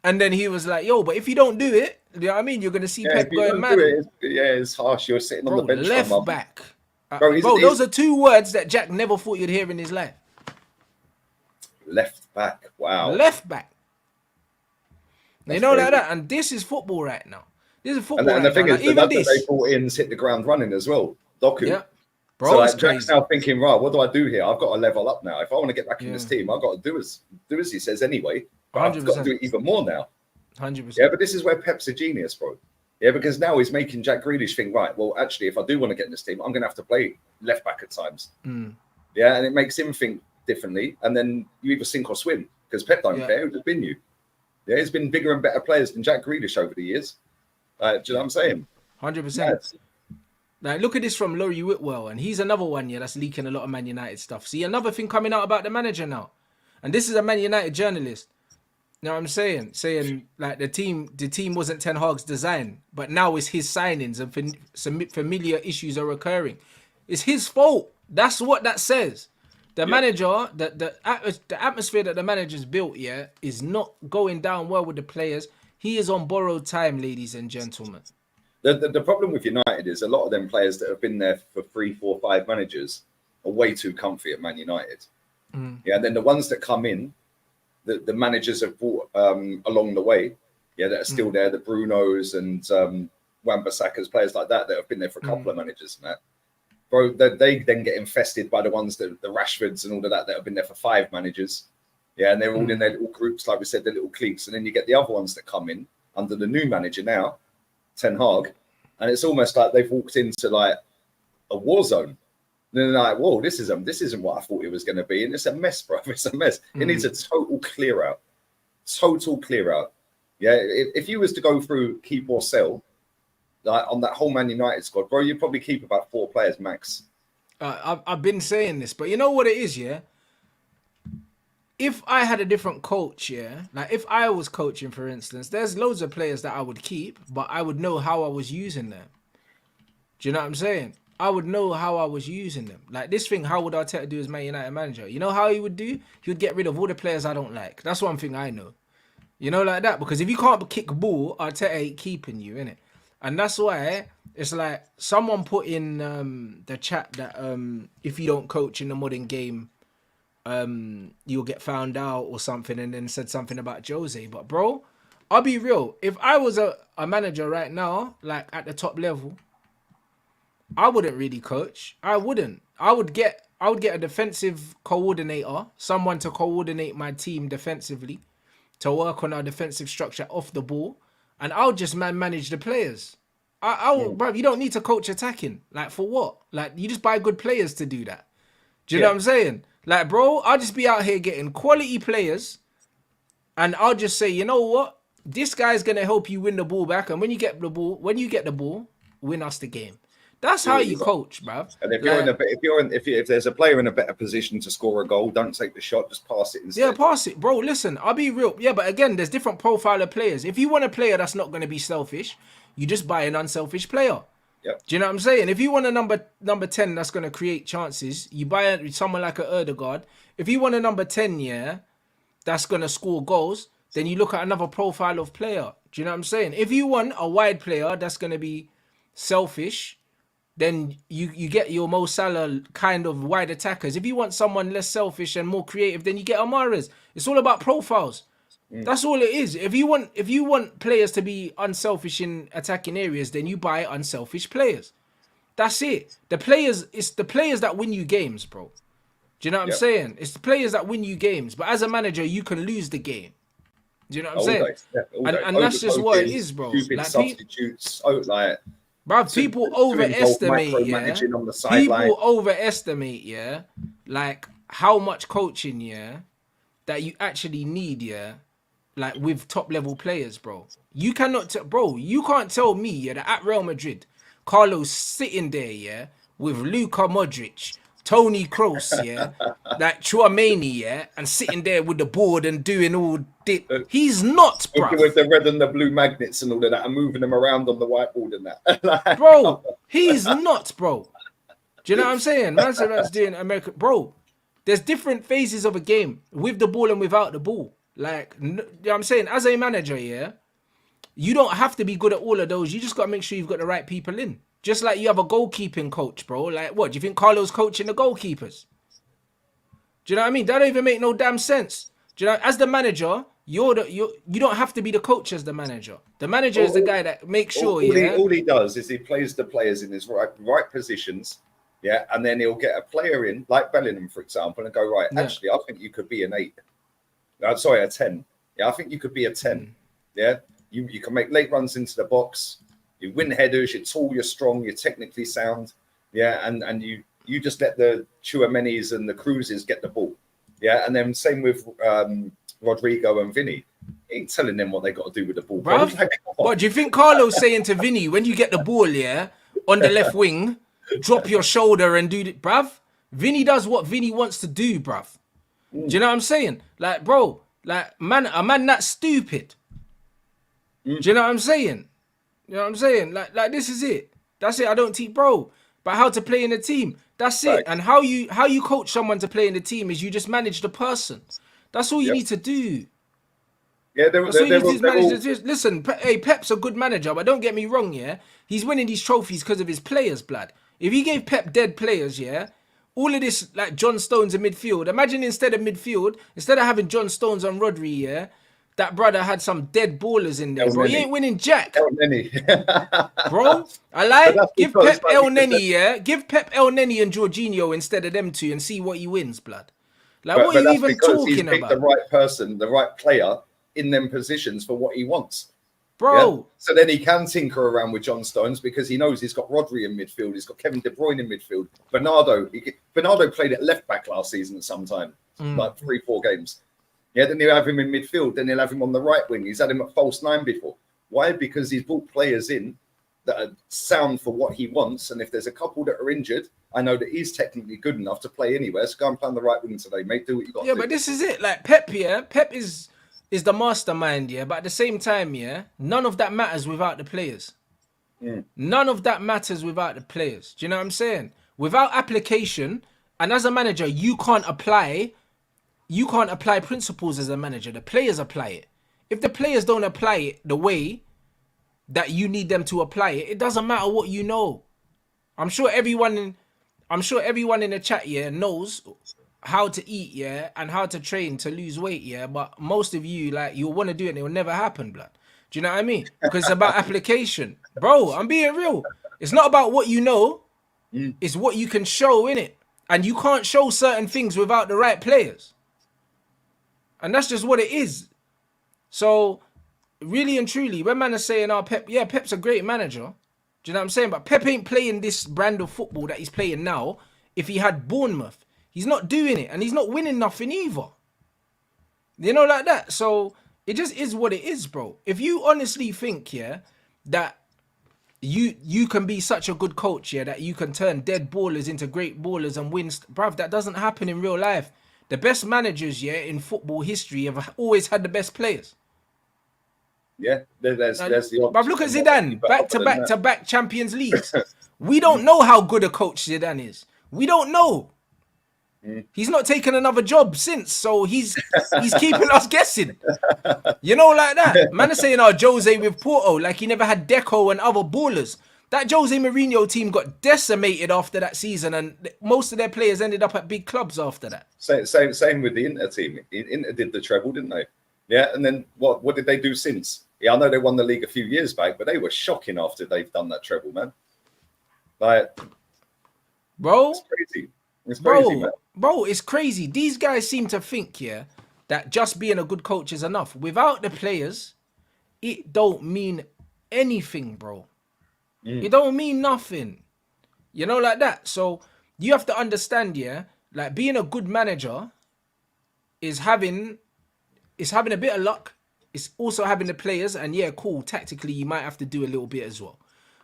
Speaker 1: And then he was like, yo, but if you don't do it, you know what I mean? You're gonna see Pep going mad.
Speaker 2: It's harsh. You're sitting on the bench.
Speaker 1: Left back.
Speaker 2: Bro,
Speaker 1: those are two words that Jack never thought you'd hear in his life.
Speaker 2: Left back. Wow.
Speaker 1: Left back. You know, like that. And this is football right now. This is football.
Speaker 2: And the thing is, the
Speaker 1: even
Speaker 2: lad
Speaker 1: this
Speaker 2: that they brought in hit the ground running as well. Doku.
Speaker 1: Yeah. Bro,
Speaker 2: so
Speaker 1: it's
Speaker 2: like, Jack's
Speaker 1: crazy.
Speaker 2: now thinking, right, what do I do here? I've got to level up now. If I want to get back in this team, I've got to do as he says anyway. But I've got to do it even more now.
Speaker 1: 100%.
Speaker 2: Yeah, but this is where Pep's a genius, bro. Yeah, because now he's making Jack Grealish think, right, well, actually, if I do want to get in this team, I'm going to have to play left back at times. Yeah, and it makes him think differently. And then you either sink or swim because Pep don't care. It would have been you. Yeah, he's been bigger and better players than Jack Grealish over the years. Do you know what I'm saying?
Speaker 1: 100%. Like, look at this from Laurie Whitwell, and he's another one, yeah, that's leaking a lot of Man United stuff. See, another thing coming out about the manager now. And this is a Man United journalist. You know what I'm saying? Saying, like, the team wasn't Ten Hag's design, but now it's his signings and some familiar issues are occurring. It's his fault. That's what that says. The manager, the atmosphere that the manager's built, yeah, is not going down well with the players. He is on borrowed time, ladies and gentlemen.
Speaker 2: The problem with United is a lot of them players that have been there for 3, 4, 5 managers are way too comfy at Man United. Yeah, and then the ones that come in, the managers have brought along the way, yeah, that are still there, the Brunos and Wan-Bissaka's, players like that have been there for a couple of managers and that. Bro, they then get infested by the ones that the Rashfords and all of that have been there for 5 managers. Yeah, and they're all in their little groups, like we said, their little cliques. And then you get the other ones that come in under the new manager now, Ten Hag, and it's almost like they've walked into like a war zone. And they're like, whoa, this isn't what I thought it was going to be. And it's a mess, bro. It's a mess. It needs a total clear out. Total clear out. Yeah, if you was to go through keep or sell, like on that whole Man United squad, bro, you'd probably keep about 4 players max.
Speaker 1: I've been saying this, but you know what it is, yeah? If I had a different coach, yeah, like if I was coaching, for instance, there's loads of players that I would keep, but I would know how I was using them. Do you know what I'm saying? I would know how I was using them. Like this thing, how would Arteta do as Man United manager? You know how he would do? He would get rid of all the players I don't like. That's one thing I know. You know, like that. Because if you can't kick a ball, Arteta ain't keeping you, innit? And that's why it's like someone put in the chat that if you don't coach in the modern game, you'll get found out or something, and then said something about Jose. But bro, I'll be real. If I was a manager right now, like at the top level, I wouldn't really coach. I wouldn't. I would get a defensive coordinator, someone to coordinate my team defensively, to work on our defensive structure off the ball, and I'll just manage the players. Bro, you don't need to coach attacking. Like for what? Like you just buy good players to do that. Do you know what I'm saying? Like, bro, I'll just be out here getting quality players, and I'll just say, you know what? This guy's gonna help you win the ball back, and when you get the ball, win us the game. That's how you coach, bruv.
Speaker 2: And if there's a player in a better position to score a goal, don't take the shot, just pass it instead.
Speaker 1: Yeah, pass it, bro. Listen, I'll be real. Yeah, but again, there's different profile of players. If you want a player that's not going to be selfish, you just buy an unselfish player.
Speaker 2: Yep.
Speaker 1: Do you know what I'm saying? If you want a number 10 that's going to create chances, you buy someone like a Erdegaard. If you want a number 10, yeah, that's going to score goals, then you look at another profile of player. Do you know what I'm saying? If you want a wide player that's going to be selfish, then you get your Mo Salah kind of wide attackers. If you want someone less selfish and more creative, then you get Amares. It's all about profiles. That's all it is. If you want players to be unselfish in attacking areas, then you buy unselfish players. That's it. It's the players that win you games, bro. Do you know what I'm saying? It's the players that win you games. But as a manager, you can lose the game. Do you know what I'm saying? And that's just what it is, bro.
Speaker 2: Stupid substitutes,
Speaker 1: bro, people overestimate, yeah.
Speaker 2: On the sideline.
Speaker 1: People overestimate, yeah, like how much coaching, yeah, that you actually need, yeah, like with top level players, bro. You cannot, you can't tell me, yeah, that at Real Madrid, Carlos sitting there, yeah, with Luka Modric, Tony Kroos, yeah, like Chouameni, yeah, and sitting there with the board and doing all this. He's not, bro.
Speaker 2: With the red and the blue magnets and all of that, and moving them around on the whiteboard and that.
Speaker 1: Bro, he's not, bro. Do you know what I'm saying? Man said that's doing America. Bro, there's different phases of a game with the ball and without the ball. Like, you know what I'm saying? As a manager, yeah, you don't have to be good at all of those. You just got to make sure you've got the right people in. Just like you have a goalkeeping coach, bro. Like, what? Do you think Carlo's coaching the goalkeepers? Do you know what I mean? That don't even make no damn sense. Do you know? As the manager, you don't have to be the coach as the manager. The manager is the guy that makes sure.
Speaker 2: All he does is he plays the players in his right positions, yeah, and then he'll get a player in like Bellingham, for example, and go right. Yeah. Actually, I think you could be an 8. Sorry, a 10. Yeah, I think you could be a 10. Yeah, you can make late runs into the box. You win headers, you're tall, you're strong, you're technically sound. Yeah, and you just let the Chouamenis and the Cruises get the ball. Yeah, and then same with Rodrigo and Vinny. He ain't telling them what they got to do with the ball.
Speaker 1: Bruv, what do you think Carlo's saying to Vinny when you get the ball, yeah, on the left wing, drop your shoulder and do it, bruv? Vinny does what Vinny wants to do, bruv. Do you know what I'm saying? Like, bro, like, a man that's stupid. Do you know what I'm saying? You know what I'm saying? Like this is it. That's it. I don't teach, bro. But how to play in a team. That's it. Right. And how you coach someone to play in the team is you just manage the person. That's all you need to do.
Speaker 2: Yeah,
Speaker 1: listen, hey, Pep's a good manager, but don't get me wrong, yeah? He's winning these trophies because of his players, blood. If he gave Pep dead players, yeah, all of this, like John Stones in midfield, imagine instead of having John Stones and Rodri, yeah, that brother had some dead ballers in there, bro. He ain't winning jack.
Speaker 2: El Neni.
Speaker 1: Bro, I like. Give Pep El Neni, yeah? Give Pep El Neni and Jorginho instead of them two and see what he wins, blood. Like, what are you even talking about?
Speaker 2: The right person, the right player in them positions for what he wants.
Speaker 1: Bro.
Speaker 2: Yeah? So then he can tinker around with John Stones because he knows he's got Rodri in midfield. He's got Kevin De Bruyne in midfield. Bernardo played at left back last season at some time, like 3-4 games. Yeah, then he'll have him in midfield. Then he'll have him on the right wing. He's had him at false 9 before. Why? Because he's brought players in that are sound for what he wants. And if there's a couple that are injured, I know that he's technically good enough to play anywhere. So go and play on the right wing today, mate. Do what you got to do.
Speaker 1: Yeah, but this is it. Like Pep, yeah. Pep is the mastermind, yeah. But at the same time, yeah, none of that matters without the players. None of that matters without the players. Do you know what I'm saying? Without application, and as a manager, you can't apply principles as a manager. The players apply it. If the players don't apply it the way that you need them to apply it, it doesn't matter what you know. I'm sure everyone in the chat knows how to eat, and how to train to lose weight, but most of you, like, you'll want to do it and it will never happen, blood. Do you know what I mean? Because it's about application. Bro, I'm being real. It's not about what you know, it's what you can show in it. And you can't show certain things without the right players. And that's just what it is. So, really and truly, when man is saying, Pep's a great manager, do you know what I'm saying? But Pep ain't playing this brand of football that he's playing now if he had Bournemouth. He's not doing it, and he's not winning nothing either. You know, like that. So it just is what it is, bro. If you honestly think, that you can be such a good coach, that you can turn dead ballers into great ballers and win, bruv, that doesn't happen in real life. The best managers, in football history have always had the best players.
Speaker 2: Yeah, there's the.
Speaker 1: But look at Zidane, back-to-back Champions Leagues. We don't know how good a coach Zidane is. We don't know. He's not taken another job since, so he's keeping us guessing. You know, like that. Man is saying, Jose with Porto, like he never had Deco and other ballers. That Jose Mourinho team got decimated after that season, and most of their players ended up at big clubs after that.
Speaker 2: Same with the Inter team. Inter did the treble, didn't they? Yeah, and then what did they do since? Yeah, I know they won the league a few years back, but they were shocking after they've done that treble, man. Like,
Speaker 1: bro,
Speaker 2: it's crazy. It's crazy, man.
Speaker 1: Bro, it's crazy. These guys seem to think, that just being a good coach is enough. Without the players, it don't mean anything, bro. It don't mean nothing. You know, like that. So you have to understand, like being a good manager is having a bit of luck. It's also having the players, and cool. Tactically, you might have to do a little bit as well.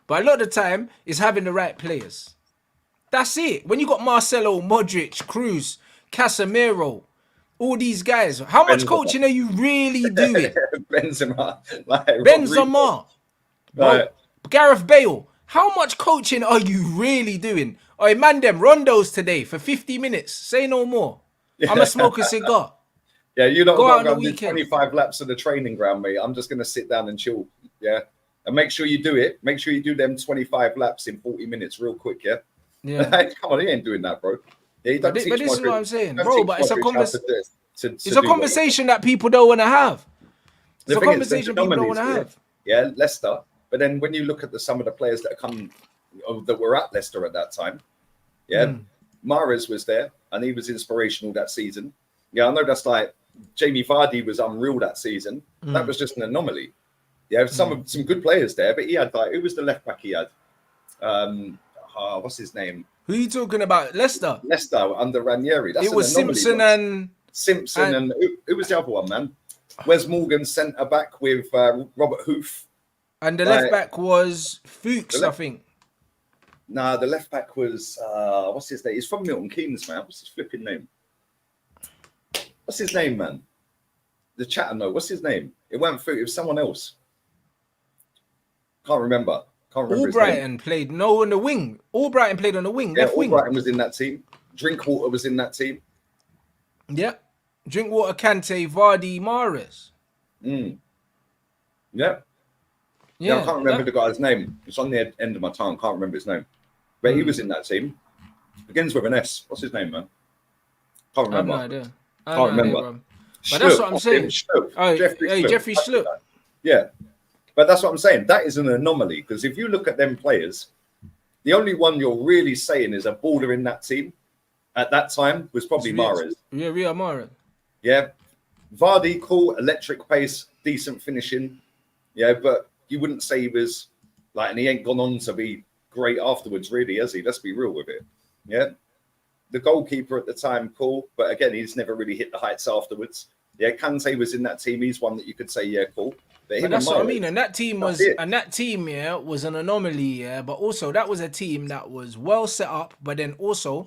Speaker 1: But a lot of the time, it's having the right players. That's it. When you got Marcelo, Modric, Cruz, Casemiro, all these guys, how much coaching are you really doing?
Speaker 2: Benzema.
Speaker 1: Bro, Gareth Bale. How much coaching are you really doing? Oi, man, them rondos today for 50 minutes. Say no more. I'm going to smoke a cigar.
Speaker 2: Yeah, you don't
Speaker 1: go out
Speaker 2: go
Speaker 1: on the
Speaker 2: do 25 laps of the training ground, mate. I'm just going to sit down and chill. Yeah. And make sure you do it. Make sure you do them 25 laps in 40 minutes real quick. Yeah. Come on, he ain't doing that, bro. Yeah,
Speaker 1: but this is what I'm saying, bro. But it's a conversation that people don't want to have. It's a conversation people don't want to have.
Speaker 2: Yeah, Leicester. But then when you look at some of the players that that were at Leicester at that time, Mahrez was there and he was inspirational that season. Yeah, I know that's like Jamie Vardy was unreal that season. That was just an anomaly. Yeah, some good players there, but he had who was the left back he had? What's his name?
Speaker 1: Who are you talking about? Leicester
Speaker 2: under Ranieri. That's
Speaker 1: it was Simpson and
Speaker 2: who was the other one, man? Wes Morgan centre back with Robert Hoof.
Speaker 1: And the left back was Fuchs, I think.
Speaker 2: Nah, the left back was what's his name? He's from Milton Keynes, man. What's his flipping name? What's his name, man? The chatter know. What's his name? It wasn't Fuchs. It was someone else. Can't remember.
Speaker 1: Albrighton played on the wing. Albrighton played on the wing.
Speaker 2: Yeah,
Speaker 1: left wing.
Speaker 2: Albrighton was in that team. Drinkwater was in that team.
Speaker 1: Yeah. Drinkwater, Kante, Vardy, Mahrez.
Speaker 2: Yeah. Yeah, I can't remember the guy's name. It's on the end of my tongue. Can't remember his name. But he was in that team. Begins with an S. What's his name, man? Can't remember.
Speaker 1: I have no idea.
Speaker 2: Can't remember.
Speaker 1: But that's what I'm saying. Jeffrey Schlupp.
Speaker 2: Yeah. But that's what I'm saying. That is an anomaly because if you look at them players, the only one you're really saying is a baller in that team at that time was probably Mahrez.
Speaker 1: Yeah, Riyad Mahrez.
Speaker 2: Yeah. Vardy, cool, electric pace, decent finishing. Yeah, but you wouldn't say he was and he ain't gone on to be great afterwards, really, has he? Let's be real with it. Yeah. The goalkeeper at the time, cool, but again, he's never really hit the heights afterwards. Yeah, Kante was in that team. He's one that you could say, yeah, cool.
Speaker 1: But that's what I mean. And that team was an anomaly, but also that was a team that was well set up, but then also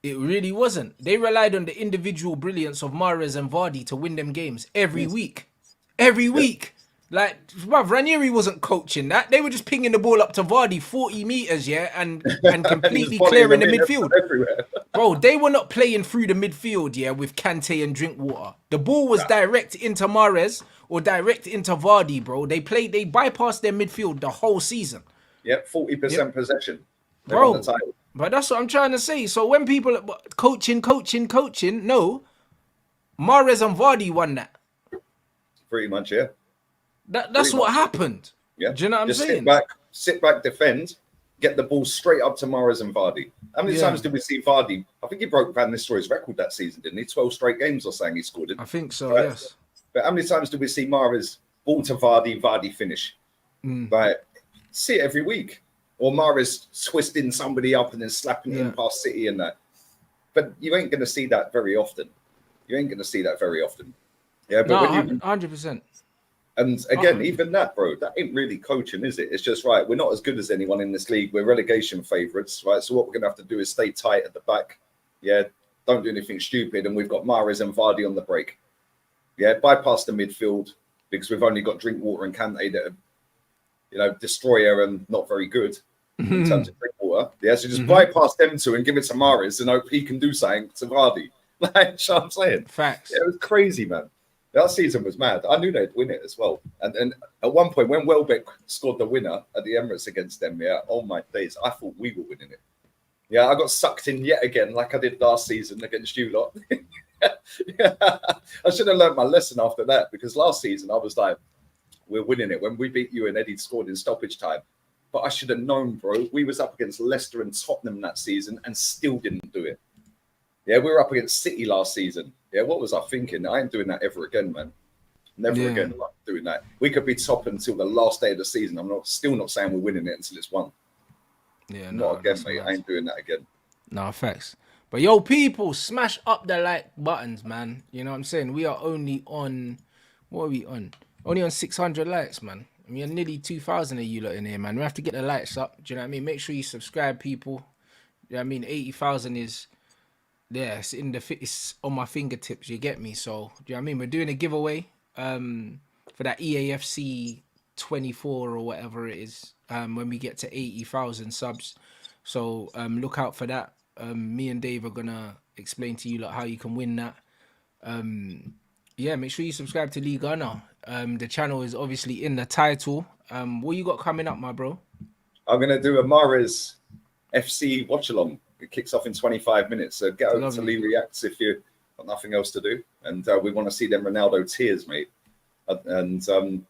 Speaker 1: it really wasn't. They relied on the individual brilliance of Mahrez and Vardy to win them games every week. Every week. Like, bruv, Ranieri wasn't coaching that. They were just pinging the ball up to Vardy 40 meters, yeah, and
Speaker 2: And he was
Speaker 1: completely
Speaker 2: volleying
Speaker 1: clearing the
Speaker 2: them in
Speaker 1: midfield.
Speaker 2: everywhere.
Speaker 1: Bro, they were not playing through the midfield, yeah, with Kante and Drinkwater. The ball was direct into Mahrez or direct into Vardy, bro. They bypassed their midfield the whole season.
Speaker 2: Yep, 40% possession. They won the
Speaker 1: Bro,
Speaker 2: title.
Speaker 1: but that's what I'm trying to say. So when people coaching, no, Mahrez and Vardy won that.
Speaker 2: Pretty much, yeah.
Speaker 1: That's
Speaker 2: Pretty
Speaker 1: what
Speaker 2: much.
Speaker 1: happened.
Speaker 2: Yeah.
Speaker 1: Do you know what I'm
Speaker 2: Just
Speaker 1: saying?
Speaker 2: sit back, defend, get the ball straight up to Mahrez and Vardy. How many times did we see Vardy? I think he broke Van Nistelrooy's record that season, didn't he? 12 straight games or something he scored in.
Speaker 1: I think so,
Speaker 2: Right?
Speaker 1: yes.
Speaker 2: But how many times did we see Mahrez ball to Vardy finish? Like, see it every week. Or Mahrez twisting somebody up and then slapping it in past City and that. But you ain't going to see that very often. Yeah, but
Speaker 1: No,
Speaker 2: when you
Speaker 1: 100%.
Speaker 2: And again, even that, bro, that ain't really coaching, is it? It's just, right, we're not as good as anyone in this league. We're relegation favourites, right? So what we're going to have to do is stay tight at the back. Yeah, don't do anything stupid. And we've got Mahrez and Vardy on the break. Yeah, bypass the midfield because we've only got Drinkwater and Kante that are, you know, destroyer and not very good in terms of Drinkwater. Yeah, so just bypass them two and give it to Mahrez and hope he can do something to Vardy. Like, you know what I'm saying?
Speaker 1: Facts.
Speaker 2: Yeah, it was crazy, man. That season was mad. I knew they'd win it as well. And at one point, when Welbeck scored the winner at the Emirates against them, yeah, oh my days, I thought we were winning it. Yeah, I got sucked in yet again, like I did last season against you lot. Yeah. I should have learned my lesson after that, because last season I was like, we're winning it. When we beat you and Eddie scored in stoppage time. But I should have known, bro. We was up against Leicester and Tottenham that season and still didn't do it. Yeah, we were up against City last season. Yeah, what was I thinking? I ain't doing that ever again, man. Never again am I doing that. We could be top until the last day of the season. I'm still not saying we're winning it until it's won.
Speaker 1: Yeah,
Speaker 2: not again, mate. I ain't doing that again.
Speaker 1: No, facts. But yo, people, smash up the like buttons, man. You know what I'm saying? We are only on, what are we on? Only on 600 likes, man. I mean, nearly 2,000 of you lot in here, man. We have to get the likes up. Do you know what I mean? Make sure you subscribe, people. You know what I mean? 80,000 is, yeah, it's on my fingertips. You get me? So, do you know what I mean? We're doing a giveaway for that EAFC 24 or whatever it is when we get to 80,000 subs. So look out for that. Me and Dave are gonna explain to you like how you can win that. Yeah, make sure you subscribe to League Gunner. The channel is obviously in the title. What you got coming up, my bro?
Speaker 2: I'm gonna do a Mahrez FC watch along. It kicks off in 25 minutes. So get over to Lee Reacts if you've got nothing else to do. And we want to see them Ronaldo tears, mate. And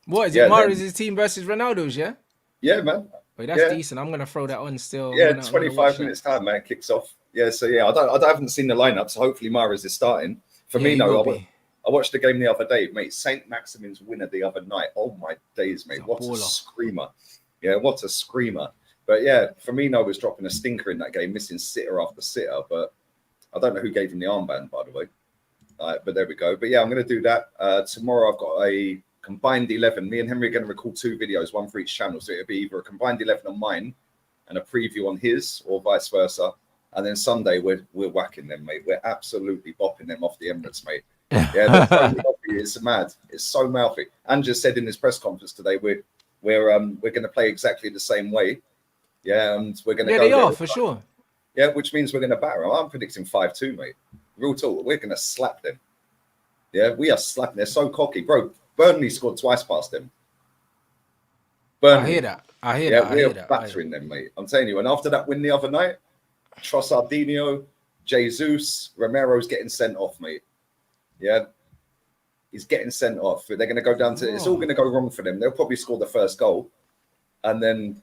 Speaker 1: what is it? Mahrez's team versus Ronaldo's, yeah?
Speaker 2: Yeah, man.
Speaker 1: Wait, that's decent. I'm gonna throw that on still.
Speaker 2: Yeah, 25 minutes time, man. It kicks off. Yeah, so yeah, I haven't seen the lineup, so hopefully Mahrez is starting. For me, no. I watched the game the other day, mate. Saint Maximin's winner the other night. Oh my days, mate! What a screamer! Yeah, what a screamer! But yeah, Firmino was dropping a stinker in that game, missing sitter after sitter. But I don't know who gave him the armband, by the way. But there we go. But yeah, I'm going to do that tomorrow. I've got a combined 11. Me and Henry are going to record 2 videos, one for each channel. So it'll be either a combined 11 on mine and a preview on his, or vice versa. And then Sunday we're whacking them, mate. We're absolutely bopping them off the Emirates, mate. Yeah, it's mad. It's so mouthy. And just said in his press conference today, we're going to play exactly the same way. Yeah, and we're going to go.
Speaker 1: Yeah, they are for sure.
Speaker 2: Yeah, which means we're going to batter them. I'm predicting 5-2, mate. Real talk. We're going to slap them. Yeah, we are slapping. They're so cocky, bro. Burnley scored twice past them. Burnley.
Speaker 1: I hear that.
Speaker 2: Yeah, we are battering them, mate. I'm telling you. And after that win the other night, Trossardinho, Jesus, Romero's getting sent off, mate. Yeah, he's getting sent off. They're going to go down to. It's all going to go wrong for them. They'll probably score the first goal, and then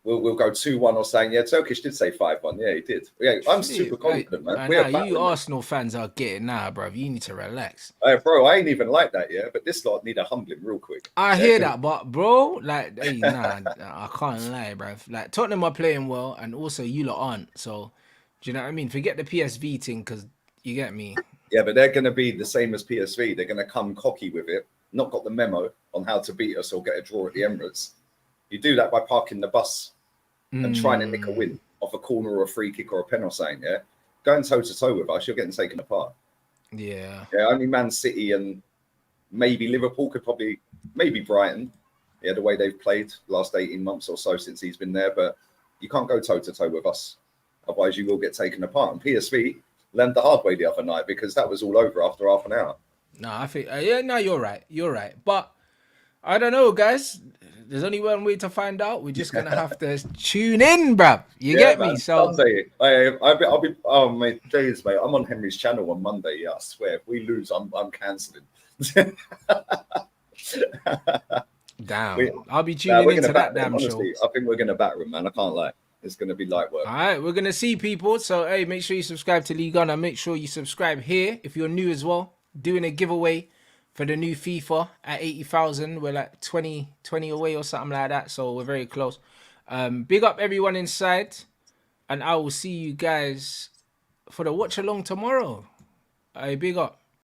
Speaker 2: we'll go 2-1 or saying, yeah, Turkish did say 5-1. Yeah, he did. Yeah, I'm super confident, man.
Speaker 1: You Arsenal fans are getting bro. You need to relax.
Speaker 2: Bro, I ain't even like that, yeah. But this lot need a humbling real quick.
Speaker 1: I hear that, but bro, like, hey, I can't lie, bro. Like, Tottenham are playing well, and also you lot aren't. So, do you know what I mean? Forget the PSV thing, because you get me.
Speaker 2: Yeah, but they're going to be the same as PSV. They're going to come cocky with it. Not got the memo on how to beat us or get a draw at the Emirates. You do that by parking the bus and trying to nick a win off a corner or a free kick or a pen or something, yeah? Going toe-to-toe with us, you're getting taken apart.
Speaker 1: Yeah.
Speaker 2: Yeah, only Man City and maybe Liverpool could probably, maybe Brighton, yeah, the way they've played the last 18 months or so since he's been there. But you can't go toe to toe with us, otherwise you will get taken apart. And PSV learned the hard way the other night because that was all over after half an hour.
Speaker 1: No, I think yeah, no, you're right. You're right. But I don't know, guys. There's only one way to find out. We're just gonna have to tune in, bruv. You get me?
Speaker 2: Man.
Speaker 1: So
Speaker 2: Sunday, I'll be. Oh my days, mate. I'm on Henry's channel on Monday. Yeah, I swear. If we lose, I'm cancelling.
Speaker 1: damn, I'll be tuning into that damn
Speaker 2: honestly,
Speaker 1: show.
Speaker 2: I think we're gonna batter him, man. I can't lie. It's gonna be light work.
Speaker 1: All right, we're gonna see people. So hey, make sure you subscribe to League On and make sure you subscribe here if you're new as well. Doing a giveaway for the new FIFA at 80,000. We're like 20 away or something like that. So we're very close. Big up everyone inside, and I will see you guys for the watch along tomorrow. Hey, big up.